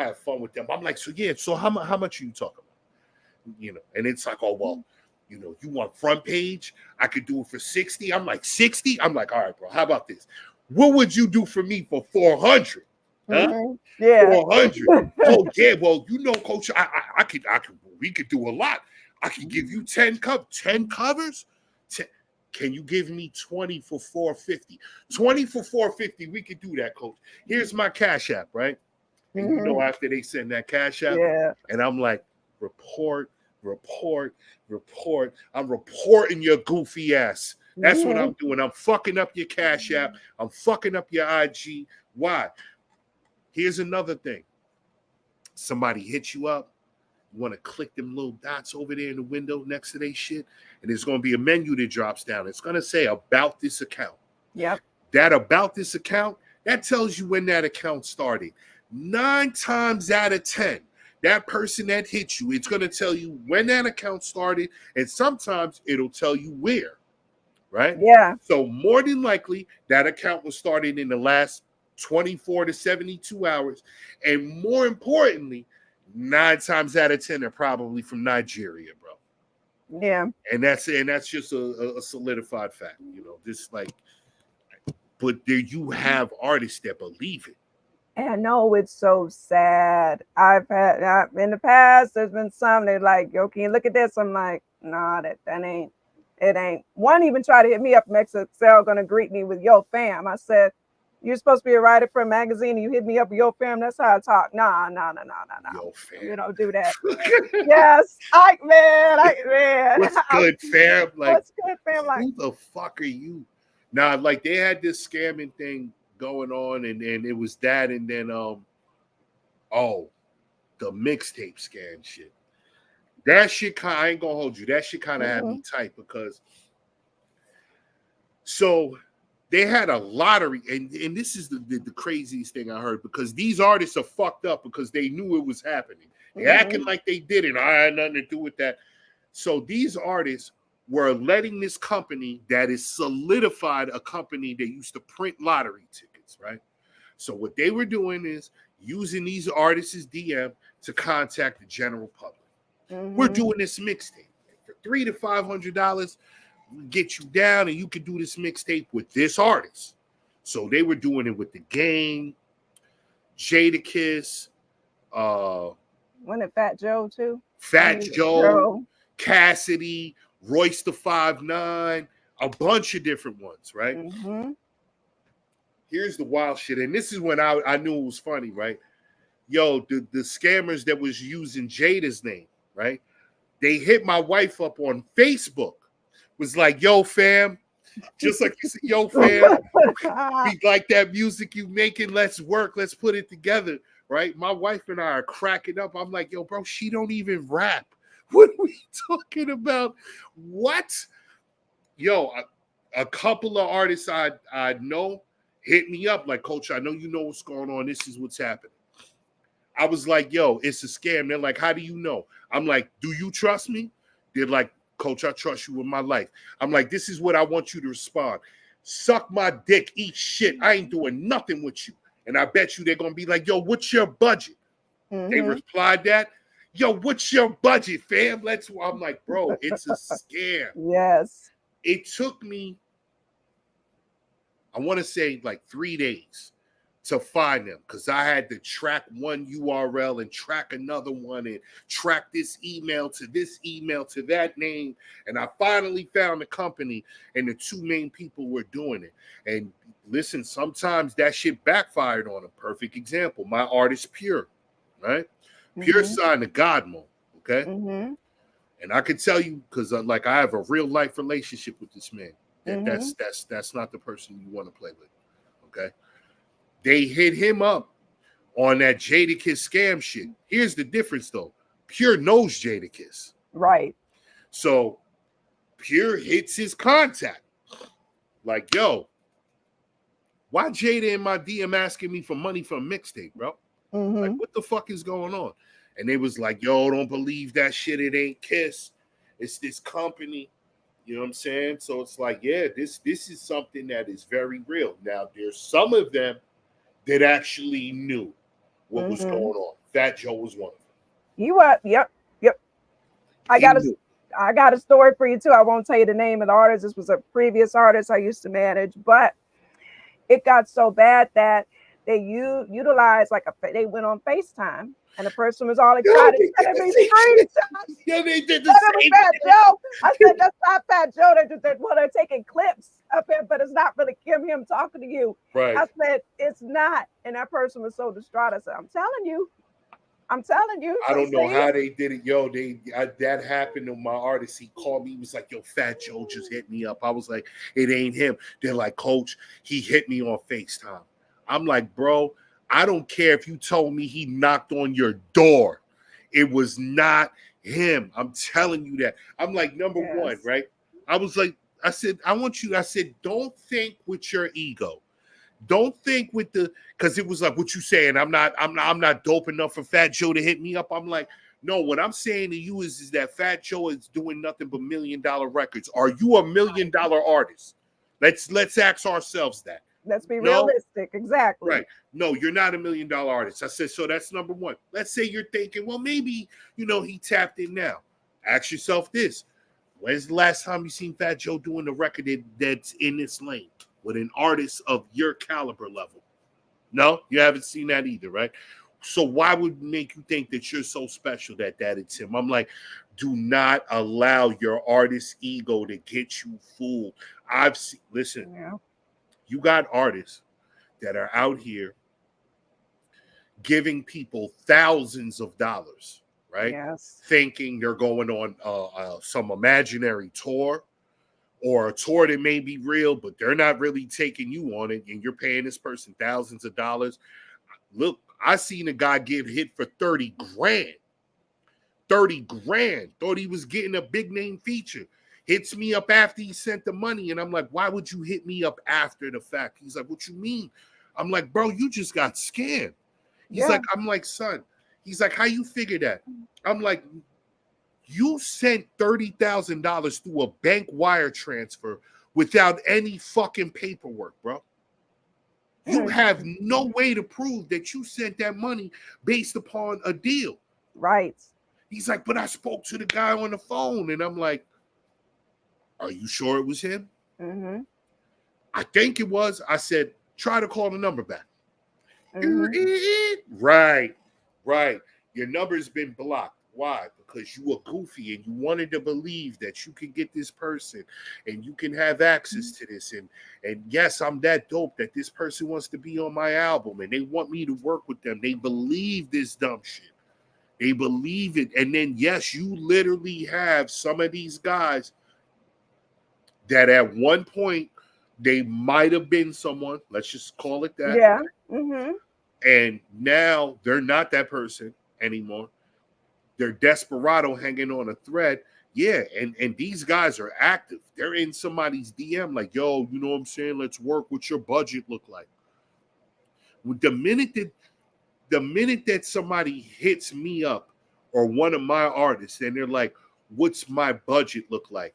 have fun with them. I'm like, so how much are you talking about? And it's like, oh, well, you want front page? I could do it for 60. I'm like, 60? I'm like, all right, bro, how about this? What would you do for me for 400? Huh? Mm-hmm. Yeah. 400. Oh, yeah, well, Coach, we could do a lot. I could give you 10 covers. Can you give me 20 for 450? 20 for 450, we could do that, Coach. Here's my Cash App, right? And after they send that Cash App, and I'm like, report. I'm reporting your goofy ass. That's what I'm doing. I'm fucking up your Cash App. I'm fucking up your IG. Why? Here's another thing. Somebody hits you up. You want to click them little dots over there in the window next to their shit, and there's going to be a menu that drops down. It's going to say about this account. Yep. That about this account, that tells you when that account started. 9 times out of 10, that person that hit you, it's going to tell you when that account started, and sometimes it'll tell you where, right? Yeah. So more than likely, that account was started in the last 24 to 72 hours, and more importantly, 9 times out of 10 are probably from Nigeria, bro. Yeah. And that's just a solidified fact, just like, but there you have artists that believe it. And I know it's so sad. I've had in the past, there's been some they're like, yo, can you look at this? I'm like, nah, that ain't, it ain't. One even tried to hit me up from XXL, gonna greet me with yo fam. I said, you're supposed to be a writer for a magazine and you hit me up with your fam. That's how I talk. Nah. Yo, fam. You don't do that. Yes. Man. What's good, fam? Like, what's good, fam? Like, who the fuck are you? Nah, like they had this scamming thing going on, and it was that, and then the mixtape scam shit. That shit I ain't gonna hold you. That shit kind of had me tight because so they had a lottery, and this is the craziest thing I heard, because these artists are fucked up because they knew it was happening. They acting like they didn't. I had nothing to do with that. So these artists were letting this company that is solidified, a company that used to print lottery tickets, right? So what they were doing is using these artists' DM to contact the general public. We're doing this mixtape for $300 to $500. Get you down, and you can do this mixtape with this artist. So they were doing it with The Game, Jadakiss, wasn't it Fat Joe too? Fat Joe, Cassidy, Royce the 5'9", a bunch of different ones, right? Here's the wild shit, and this is when I knew it was funny, right? Yo, the scammers that was using Jada's name, right? They hit my wife up on Facebook. Was like, yo, fam, just like you said, yo, fam, we like that music you making. Let's work. Let's put it together, right? My wife and I are cracking up. I'm like, yo, bro, she don't even rap. What are we talking about? What? Yo, a couple of artists I know hit me up like, Coach, I know you know what's going on. This is what's happening. I was like, yo, it's a scam. They're like, how do you know? I'm like, do you trust me? They're like, Coach, I trust you with my life. I'm like, this is what I want you to respond. Suck my dick, eat shit. I ain't doing nothing with you. And I bet you they're going to be like, yo, what's your budget? They replied that, yo, what's your budget, fam? I'm like, bro, it's a scam. Yes. It took me, I want to say like 3 days to find them, because I had to track one URL and track another one and track this email to that name. And I finally found the company, and the 2 main people were doing it. And listen, sometimes that shit backfired on a perfect example. My artist Pure, right? Pure signed to God Mode, okay? And I can tell you, because like I have a real life relationship with this man. That's not the person you want to play with, okay? They hit him up on that Jadakiss scam shit. Here's the difference though. Pure knows Jadakiss. Right. So Pure hits his contact. Like, yo, why Jada in my DM asking me for money for a mixtape, bro? Like, what the fuck is going on? And they was like, yo, don't believe that shit. It ain't Kiss. It's this company. You know what I'm saying? So it's like, yeah, this is something that is very real. Now, there's some of them that actually knew what was going on. Fat Joe was one of them. You up? Yep. I got a story for you too. I won't tell you the name of the artist. This was a previous artist I used to manage, but it got so bad that they utilized they went on FaceTime, and the person was all excited. Yeah, they did the same Fat Joe. I said, that's not Fat Joe. They're taking clips up here, but it's not really him talking to you. Right. I said, it's not. And that person was so distraught. I said, I'm telling you. I don't know how they did it. Yo, that happened to my artist. He called me. He was like, yo, Fat Joe just hit me up. I was like, it ain't him. They're like, Coach, he hit me on FaceTime. I'm like, bro, I don't care if you told me he knocked on your door. It was not him. I'm telling you that. I'm like, number one, right? I said, don't think with your ego. Don't think with because it was like what you saying. I'm not dope enough for Fat Joe to hit me up. I'm like, no, what I'm saying to you is that Fat Joe is doing nothing but $1 million records. Are you a $1 million artist? Let's ask ourselves that. Let's be realistic. Exactly. Right. No, you're not $1 million artist. I said, so that's number one. Let's say you're thinking, well, maybe, he tapped in now. Ask yourself this. When's the last time you seen Fat Joe doing a record that's in this lane with an artist of your caliber level? No, you haven't seen that either, right? So why would it make you think that you're so special that it's him? I'm like, do not allow your artist ego to get you fooled. You got artists that are out here giving people thousands of dollars, right? Yes. Thinking they're going on some imaginary tour or a tour that may be real, but they're not really taking you on it, and you're paying this person thousands of dollars. Look, I seen a guy get hit for 30 grand. 30 grand. Thought he was getting a big name feature. Hits me up after he sent the money, and I'm like, why would you hit me up after the fact? He's like, what you mean? I'm like, bro, you just got scammed. He's like, I'm like, son. He's like, how you figure that? I'm like, you sent $30,000 through a bank wire transfer without any fucking paperwork, bro. You have no way to prove that you sent that money based upon a deal. Right. He's like, but I spoke to the guy on the phone, and I'm like, are you sure it was him? Mm-hmm. I think it was. I said, try to call the number back. Right. Your number's been blocked. Why? Because you were goofy and you wanted to believe that you can get this person and you can have access to this. And yes, I'm that dope that this person wants to be on my album and they want me to work with them. They believe this dumb shit. They believe it. And then, yes, you literally have some of these guys that at one point they might have been someone. Let's just call it that. Yeah. Mm-hmm. And now they're not that person anymore. They're desperado hanging on a thread. Yeah, and these guys are active. They're in somebody's DM like, yo, you know what I'm saying? Let's work. What's your budget look like? The minute that somebody hits me up or one of my artists and they're like, what's my budget look like?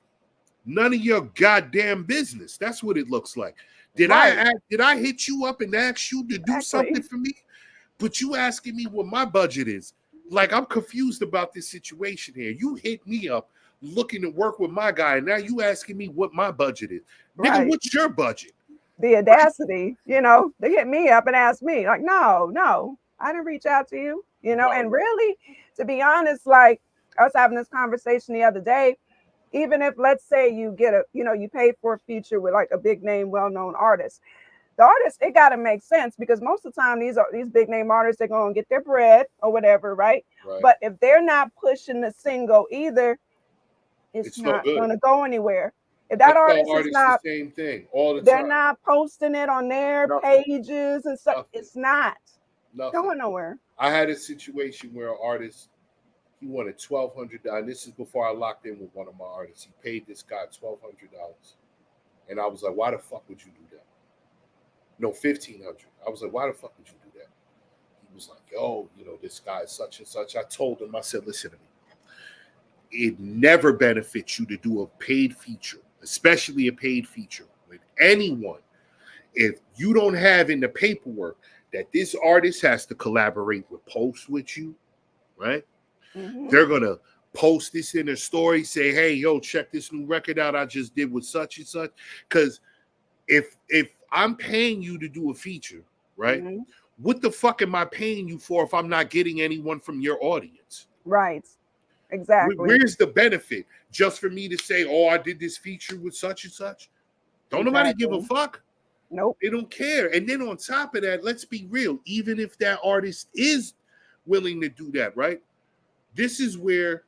None of your goddamn business. That's what it looks like. Did I hit you up and ask you to do something for me? But you asking me what my budget is. Like, I'm confused about this situation here. You hit me up looking to work with my guy, and now you asking me what my budget is. Nigga, what's your budget? The audacity, they hit me up and ask me, like, no, I didn't reach out to you, and really, to be honest, like, I was having this conversation the other day. Even if, let's say, you get you pay for a feature with like a big name, well-known artist. The artist, it got to make sense because most of the time these big name artists, they're going to get their bread or whatever, right? But if they're not pushing the single either, it's not going to go anywhere. If that artist is not the same thing all the time, they're not posting it on their pages and stuff. It's not. Nothing. Going nowhere. I had a situation where an artist, he wanted $1,200. This is before I locked in with one of my artists. He paid this guy $1,200, and I was like, "Why the fuck would you do that?" No, $1,500. I was like, "Why the fuck would you do that?" He was like, "Yo, this guy is such and such." I told him, I said, "Listen to me. It never benefits you to do a paid feature, especially a paid feature with anyone, if you don't have in the paperwork that this artist has to collaborate with post with you, right? Mm-hmm. They're gonna post this in their story, say, "Hey, yo, check this new record out I just did with such and such." Because if I'm paying you to do a feature, right? Mm-hmm. What the fuck am I paying you for if I'm not getting anyone from your audience? Right. Exactly. Where's the benefit? Just for me to say, "Oh, I did this feature with such and such." Don't nobody give a fuck. Nope. They don't care. And then on top of that, let's be real. Even if that artist is willing to do that, right? This is where,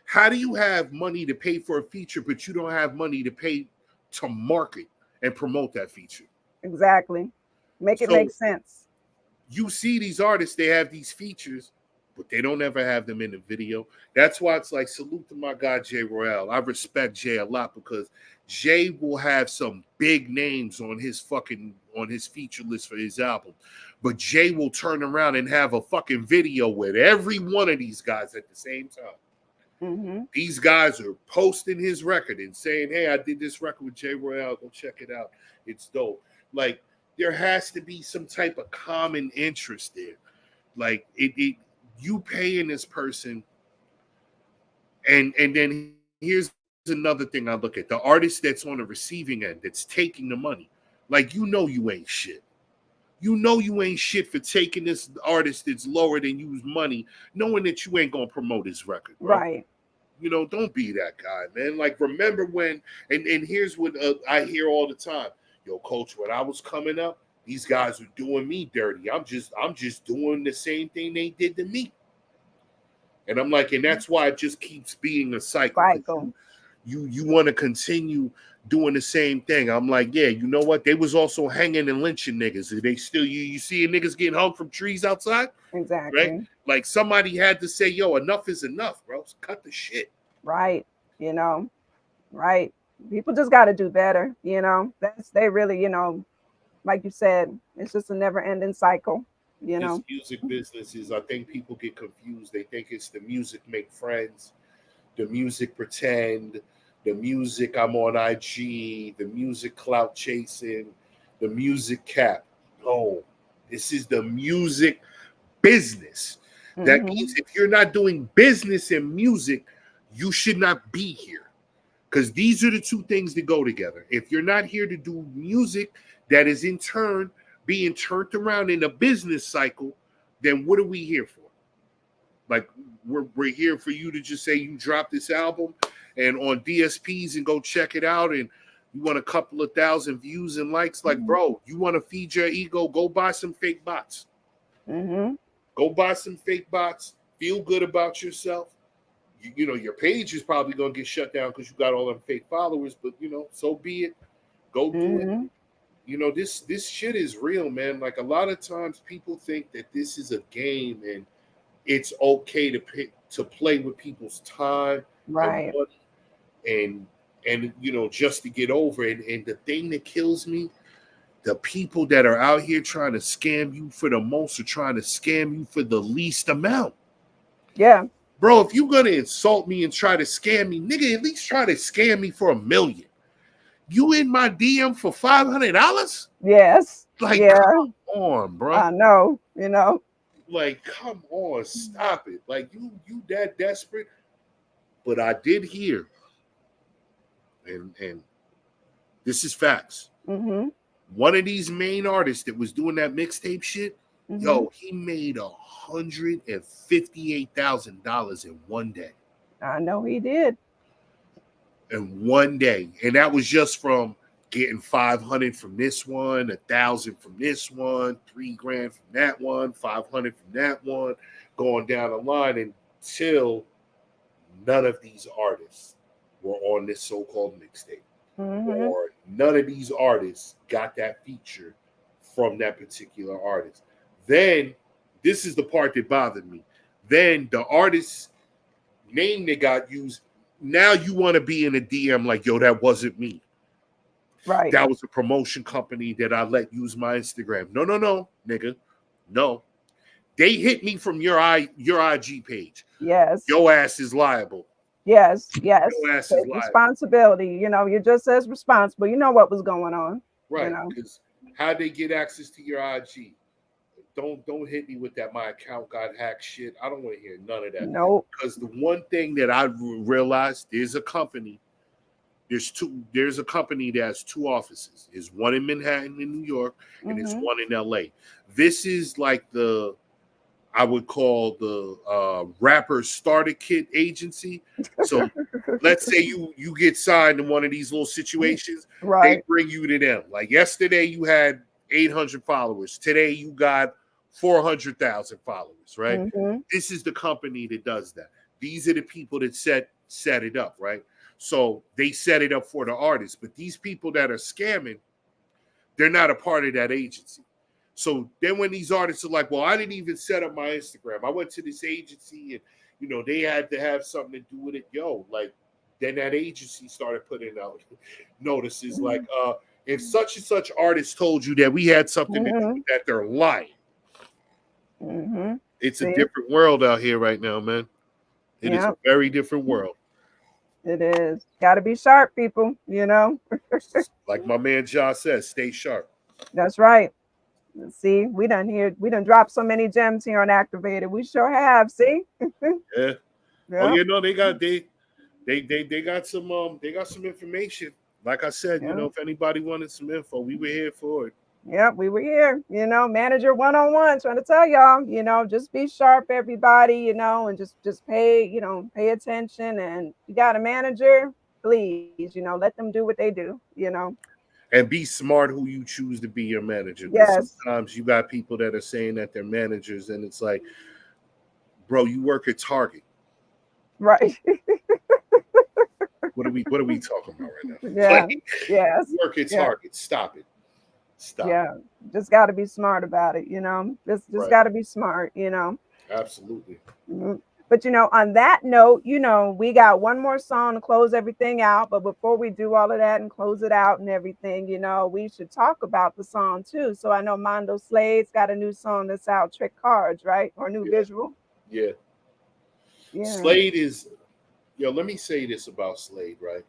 how do you have money to pay for a feature, but you don't have money to pay to market and promote that feature? Exactly. Make it So, make sense. You see these artists, they have these features, but they don't ever have them in the video. That's why it's like, salute to my guy, Jay Royale. I respect Jay a lot because Jay will have some big names on his feature list for his album. But Jay will turn around and have a fucking video with every one of these guys at the same time. Mm-hmm. These guys are posting his record and saying, "Hey, I did this record with Jay Royale. Go check it out. It's dope." Like, there has to be some type of common interest there. Like, you paying this person, and then here's another thing I look at: the artist that's on the receiving end, that's taking the money. Like, you ain't shit. You ain't shit for taking this artist that's lower than you's money, knowing that you ain't gonna promote his record, bro. Right. Don't be that guy, man. Like, remember when? And here's what I hear all the time: "Yo, coach, when I was coming up, these guys were doing me dirty. I'm just doing the same thing they did to me." And I'm like, and that's why it just keeps being a cycle. You want to continue doing the same thing. I'm like, yeah, you know what? They was also hanging and lynching niggas. They still, you see niggas getting hung from trees outside? Exactly. Right? Like, somebody had to say, "Yo, enough is enough, bro. Cut the shit." Right. Right. People just got to do better. They really, like you said, it's just a never ending cycle. This music business is, I think people get confused. They think it's the music make friends, the music pretend, the music I'm on IG, the music clout chasing, the music cap. No, this is the music business. That means if you're not doing business in music, you should not be here. Because these are the two things that go together. If you're not here to do music that is in turn being turned around in a business cycle, then what are we here for? Like, we're here for you to just say you dropped this album and on DSPs and go check it out, and you want a couple of thousand views and likes. Like, bro, you want to feed your ego? Go buy some fake bots. Go buy some fake bots. Feel good about yourself. Your page is probably going to get shut down because you got all them fake followers, but so be it. Go do it. This shit is real, man. Like, a lot of times people think that this is a game and it's okay to play with people's time, right, and just to get over it. And the thing that kills me, the people that are out here trying to scam you for the most are trying to scam you for the least amount. Yeah. Bro, if you're going to insult me and try to scam me, nigga, at least try to scam me for $1 million. You in my DM for $500? Yes. Like, yeah. Come on, bro. I know, Like, come on, stop it. Like, you that desperate. But I did hear, and this is facts. One of these main artists that was doing that mixtape shit, yo, he made $158,000 in one day. I know he did. In one day. And that was just from getting 500 from this one, 1,000 from this one, $3,000 from that one, 500 from that one, going down the line until none of these artists were on this so-called mixtape. Or none of these artists got that feature from that particular artist. Then this is the part that bothered me. Then the artist's name that got used. Now you want to be in a DM like, yo, that wasn't me. Right. That was a promotion company that I let use my Instagram. No, nigga. No. They hit me from your IG page. Yes. Your ass is liable. Yes. Your ass is Take liable. responsibility. You know, you're just as responsible. You know what was going on. Right. You know? Because how they get access to your IG? Don't hit me with that. My account got hacked shit. I don't want to hear none of that. Nope. Because the one thing that I realized, there's a company. There's a company that has two offices. There's one in Manhattan in New York, and there's one in LA. This is like I would call the rapper starter kit agency. So let's say you get signed in one of these little situations, right? They bring you to them. Like yesterday, you had 800 followers. Today, you got 400,000 followers. Right? Mm-hmm. This is the company that does that. These are the people that set it up. Right? So they set it up for the artists. But these people that are scamming, they're not a part of that agency. So then when these artists are like, well, I didn't even set up my Instagram. I went to this agency and, you know, they had to have something to do with it. Yo, like, then that agency started putting out notices like, if such and such artist told you that we had something to do with that, they're lying. It's a different world out here right now, man. It is a very different world. It is. Got to be sharp, people, you know. Like my man Josh says, stay sharp. That's right. See, we done dropped so many gems here on Activated. We sure have. See. Yeah. Oh, you know, they got some information. Like I said, you know, if anybody wanted some info, we were here for it. Yep, we were here. You know, manager 101, trying to tell y'all, you know, just be sharp, everybody, you know, and just pay attention. And you got a manager, please, you know, let them do what they do, you know. And be smart who you choose to be your manager. Yes. Sometimes you got people that are saying that they're managers, and it's like, bro, you work at Target. Right. What are we talking about right now? Yeah. Like, yes. You work at Target. Stop it. Stop. Yeah. Just got to be smart about it, you know. Just got to be smart, you know. Absolutely. Mm-hmm. But, you know, on that note, you know, we got one more song to close everything out. But before we do all of that and close it out and everything, you know, we should talk about the song, too. So I know Mondo Slade's got a new song that's out, Trick Cards, right? Or new visual. Yeah. Slade is, let me say this about Slade, right?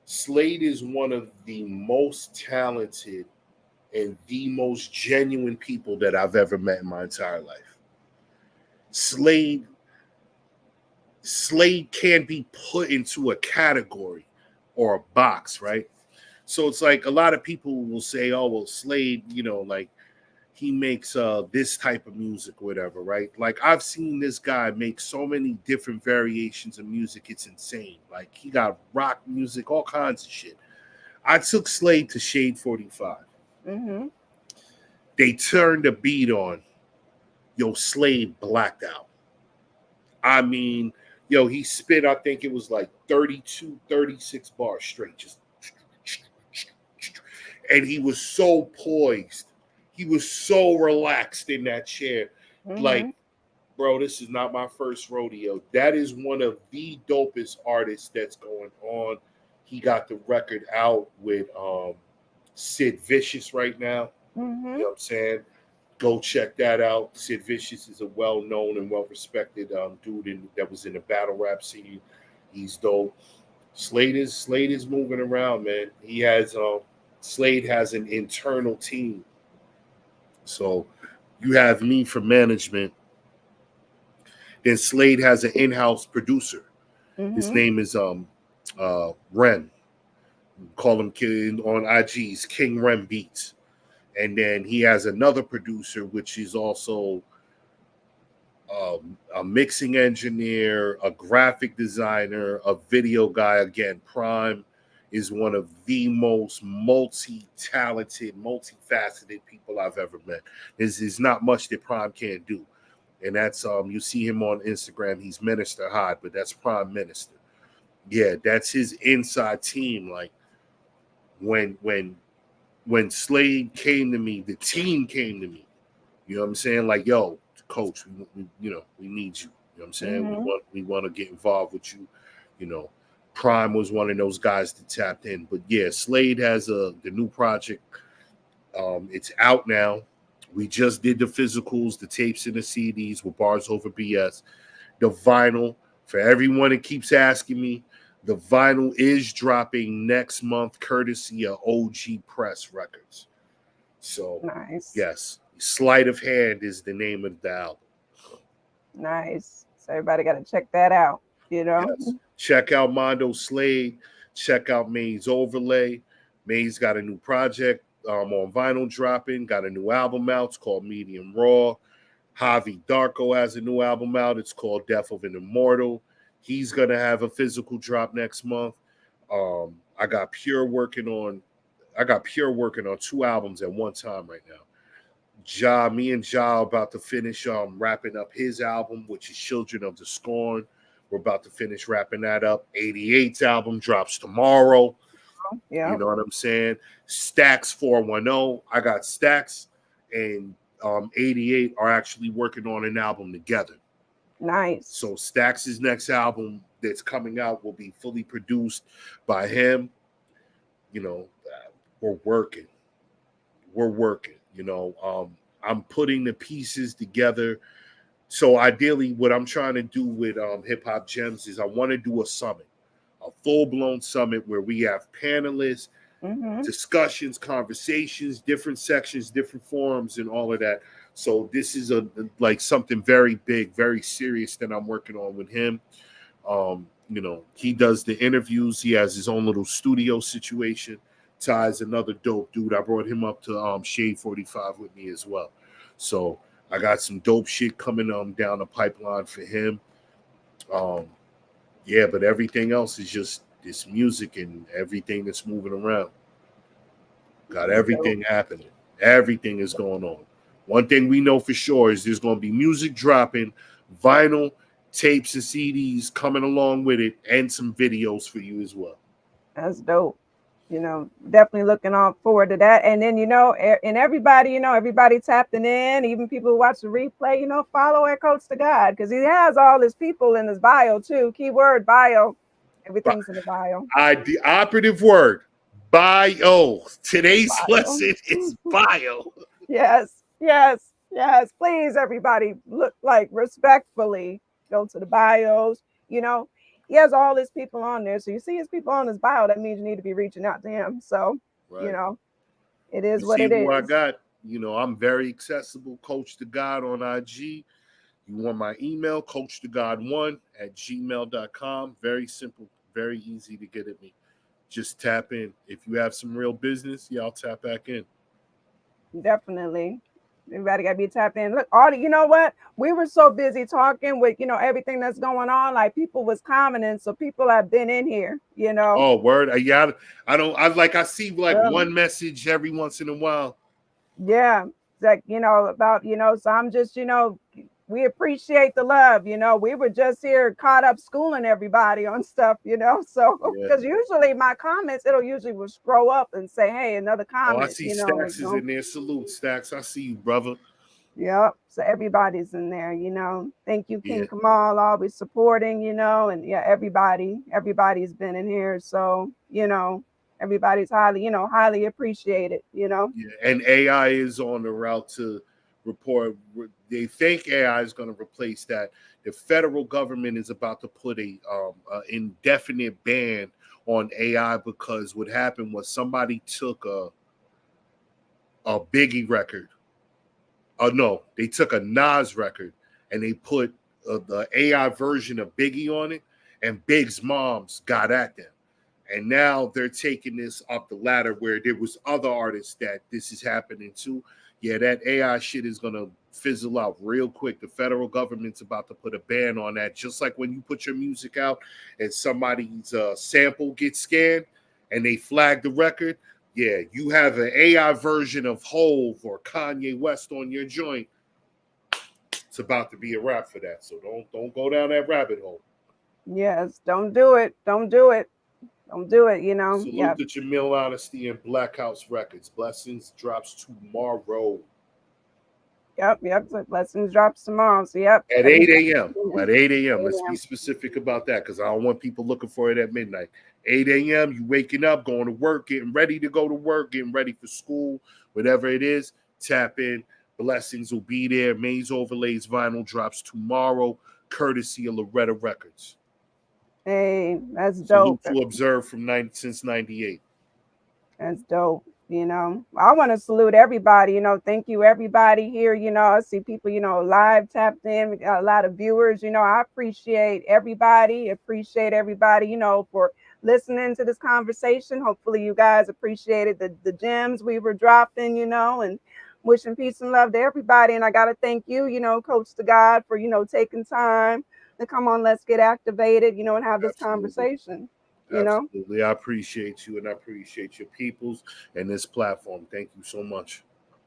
Slade is one of the most talented and the most genuine people that I've ever met in my entire life. Slade can't be put into a category or a box, right? So it's like a lot of people will say, oh, well, Slade, you know, like he makes this type of music or whatever, right? Like I've seen this guy make so many different variations of music. It's insane. Like he got rock music, all kinds of shit. I took Slade to Shade 45. Mm-hmm. They turned the beat on. Yo, Slade blacked out. I mean, yo, he spit, I think it was like 32, 36 bars straight. Just, and he was so poised. He was so relaxed in that chair. Mm-hmm. Like, bro, this is not my first rodeo. That is one of the dopest artists that's going on. He got the record out with Sid Vicious right now. Mm-hmm. You know what I'm saying? Go check that out. Sid Vicious is a well-known and well-respected dude that was in the battle rap scene. He's dope. Slade is moving around, man. He has Slade has an internal team. So you have me for management. Then Slade has an in-house producer. Mm-hmm. His name is Ren. Call him on IG's King Ren Beats. And then he has another producer, which is also a mixing engineer, a graphic designer, a video guy. Again, Prime is one of the most multi-talented, multifaceted people I've ever met. There's not much that Prime can't do. And that's, you see him on Instagram, he's Minister Hot, but that's Prime Minister. Yeah, that's his inside team. Like, when when Slade came to me, the team came to me. You know what I'm saying? Like, yo, coach, we we need you. You know what I'm saying? Mm-hmm. We want to get involved with you. You know, Prime was one of those guys that tapped in. But yeah, Slade has the new project. It's out now. We just did the physicals, the tapes and the CDs with Bars Over BS. The vinyl, for everyone that keeps asking me, the vinyl is dropping next month, courtesy of OG Press Records. So, Nice. yes, Sleight of Hand is the name of the album. Nice. So everybody got to check that out, you know? Yes. Check out Mondo Slade. Check out Maze Overlay. Maze got a new project on vinyl dropping. Got a new album out. It's called Medium Raw. Javi Darko has a new album out. It's called Death of an Immortal. He's going to have a physical drop next month. I got Pure working on 2 albums at one time right now. Me and Ja about to finish wrapping up his album, which is Children of the Scorn. We're about to finish wrapping that up. 88's album drops tomorrow. Yeah. You know what I'm saying? Stacks 410. I got Stacks and 88 are actually working on an album together. Nice. So Stacks' next album that's coming out will be fully produced by him. You know, we're working. You know, I'm putting the pieces together. So ideally, what I'm trying to do with Hip Hop Gems is I want to do a summit, a full-blown summit where we have panelists, discussions, conversations, different sections, different forums, and all of that. So this is like something very big, very serious that I'm working on with him. You know, he does the interviews. He has his own little studio situation. Ty's another dope dude. I brought him up to Shade 45 with me as well. So I got some dope shit coming down the pipeline for him. Yeah, but everything else is just this music and everything that's moving around. Got everything happening. Everything is going on. One thing we know for sure is there's going to be music dropping, vinyl, tapes, and CDs coming along with it, and some videos for you as well. That's dope. You know, definitely looking on forward to that. And then, you know, and everybody, you know, everybody tapping in, even people who watch the replay, you know, follow at Coach to God because he has all his people in his bio too. Keyword bio. Everything's in the bio. The operative word, bio. Today's lesson is bio. Yes. Please, everybody, look like respectfully go to the bios. You know, he has all his people on there. So you see his people on his bio, that means you need to be reaching out to him. So, you know, it is what it is. I got, you know, I'm very accessible, Coach to God on IG. You want my email, coachtogod1@gmail.com. Very simple, very easy to get at me. Just tap in. If you have some real business, I'll tap back in. Definitely. Everybody got to be tapped in. Look, you know what? We were so busy talking with, you know, everything that's going on. Like people was commenting, so people have been in here, you know. Oh, word. Yeah, I see like one message every once in a while. Yeah. Like, you know, about, you know, so I'm just, you know, we appreciate the love, you know. We were just here caught up schooling everybody on stuff, you know. So because usually my comments, it'll usually will scroll up and say, hey, another comment. Oh, I see Stacks is in there. Salute, Stacks. I see you, brother. Yep. So everybody's in there, you know. Thank you, King Kamal, always supporting, you know, and everybody's been in here. So, you know, everybody's highly appreciated, you know. Yeah, and AI is on the route to report. They think AI is going to replace that. The federal government is about to put a indefinite ban on AI because what happened was somebody took a Biggie record. No, they took a Nas record and they put the AI version of Biggie on it, and Big's moms got at them. And now they're taking this up the ladder where there was other artists that this is happening to. Yeah, that AI shit is going to fizzle out real quick. The federal government's about to put a ban on that. Just like when you put your music out and somebody's sample gets scanned and they flag the record. Yeah, you have an AI version of Hove or Kanye West on your joint. It's about to be a wrap for that. So don't go down that rabbit hole. Yes, don't do it. Don't do it. Don't do it, you know. Salute Yep. to Jamil Honesty and Black House Records. Blessings drops tomorrow. Yep. So Blessings drops tomorrow. So yep. At 8 a.m. At 8 a.m. 8 Let's be a.m. specific about that because I don't want people looking for it at midnight. 8 a.m. You waking up, going to work, getting ready to go to work, getting ready for school, whatever it is, tap in. Blessings will be there. Maze Overlays vinyl drops tomorrow, courtesy of Loretta Records. Hey, that's Salute dope. to Observe from since 98. That's dope. You know, I want to salute everybody. You know, thank you, everybody here. You know, I see people, you know, live tapped in. We got a lot of viewers. You know, I appreciate everybody. You know, for listening to this conversation. Hopefully, you guys appreciated the gems we were dropping. You know, and wishing peace and love to everybody. And I got to thank you, you know, Coach to God, for, you know, taking time to come on. Let's get activated. You know, and have this conversation. You know, Absolutely. I appreciate you and I appreciate your peoples and this platform. Thank you so much.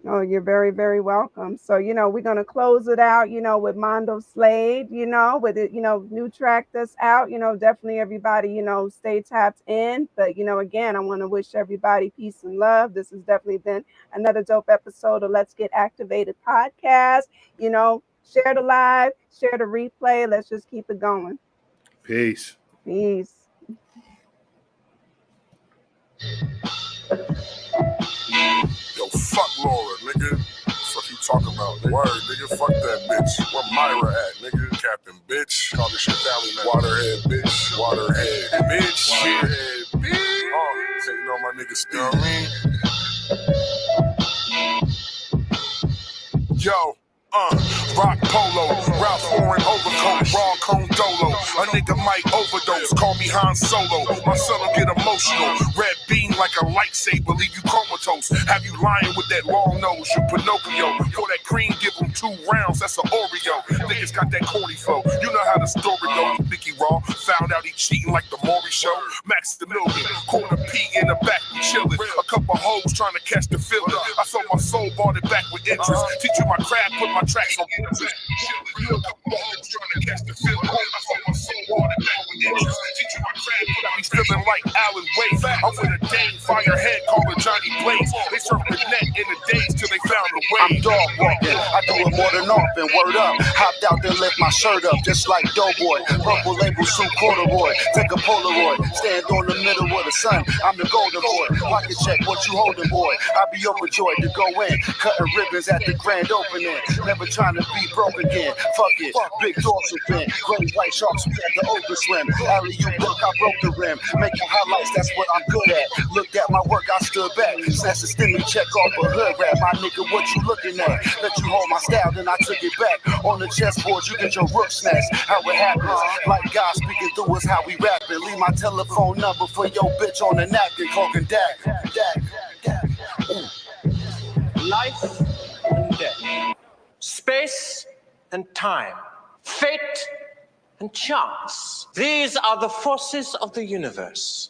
oh, you're very, very welcome. So, you know, we're going to close it out, you know, with Mondo Slade, you know, with it, you know, new track that's out, you know, definitely everybody, you know, stay tapped in. But, you know, again, I want to wish everybody peace and love. This has definitely been another dope episode of Let's Get Activated podcast. You know, share the live, share the replay. Let's just keep it going. Peace. Peace. Yo, fuck Laura, nigga. Fuck you talking about, nigga. Word, nigga, fuck that bitch. Where Myra at, nigga? Captain, bitch. Call this shit Valley, man. Waterhead, bitch. Waterhead, bitch. Waterhead, bitch. Taking on my niggas, you know what I mean? Yo. Rock polo, Ralph Lauren overcoat, raw cone dolo. A nigga might overdose, call me Han Solo. My son'll get emotional, red beam like a lightsaber, leave you comatose. Have you lying with that long nose, you Pinocchio. For that cream, give him 2 rounds, that's an Oreo. Niggas got that corny flow, you know how the story go. Mickey Raw, found out he cheating like the Maury Show. Max the Million, quarter P in the back, we chillin'. A couple hoes trying to catch the feeling. I sold my soul, bought it back with interest. Teach you my craft, put my tracks on interest. A couple hoes trying to catch the feeling. I sold my soul, bought it back with interest. Teach you my craft, put me feeling like Alan Wade. I'm with a Dane Firehead, call her Johnny Blaze. They surfed the net in the days till they found the way. I'm dog walking, I do it more than often, word up. Hopped out there, lift my shirt up, just like Doughboy. Purple label suit corduroy, take a Polaroid. Stand on the middle of the sun, I'm the golden boy. Pocket check, what you holding, boy? I be overjoyed to go in, cutting ribbons at the grand opening. Never trying to be broke again, fuck it. Big dorsal fin, great white sharks, we at the open swim. Alley-oop duck, I broke the rim. Making highlights, that's what I'm good at. Looked at my work, I stood back. Snatched a stimmy check off a hood rap. My nigga, what you looking at? Let you hold my style, then I took it back. On the chessboard, you get your rook snatched. How it happens, like God speaking through us, how we rapping. Leave my telephone number for your bitch on the napkin. Cloak and Dak. Life and death, space and time, fate and chance. These are the forces of the universe.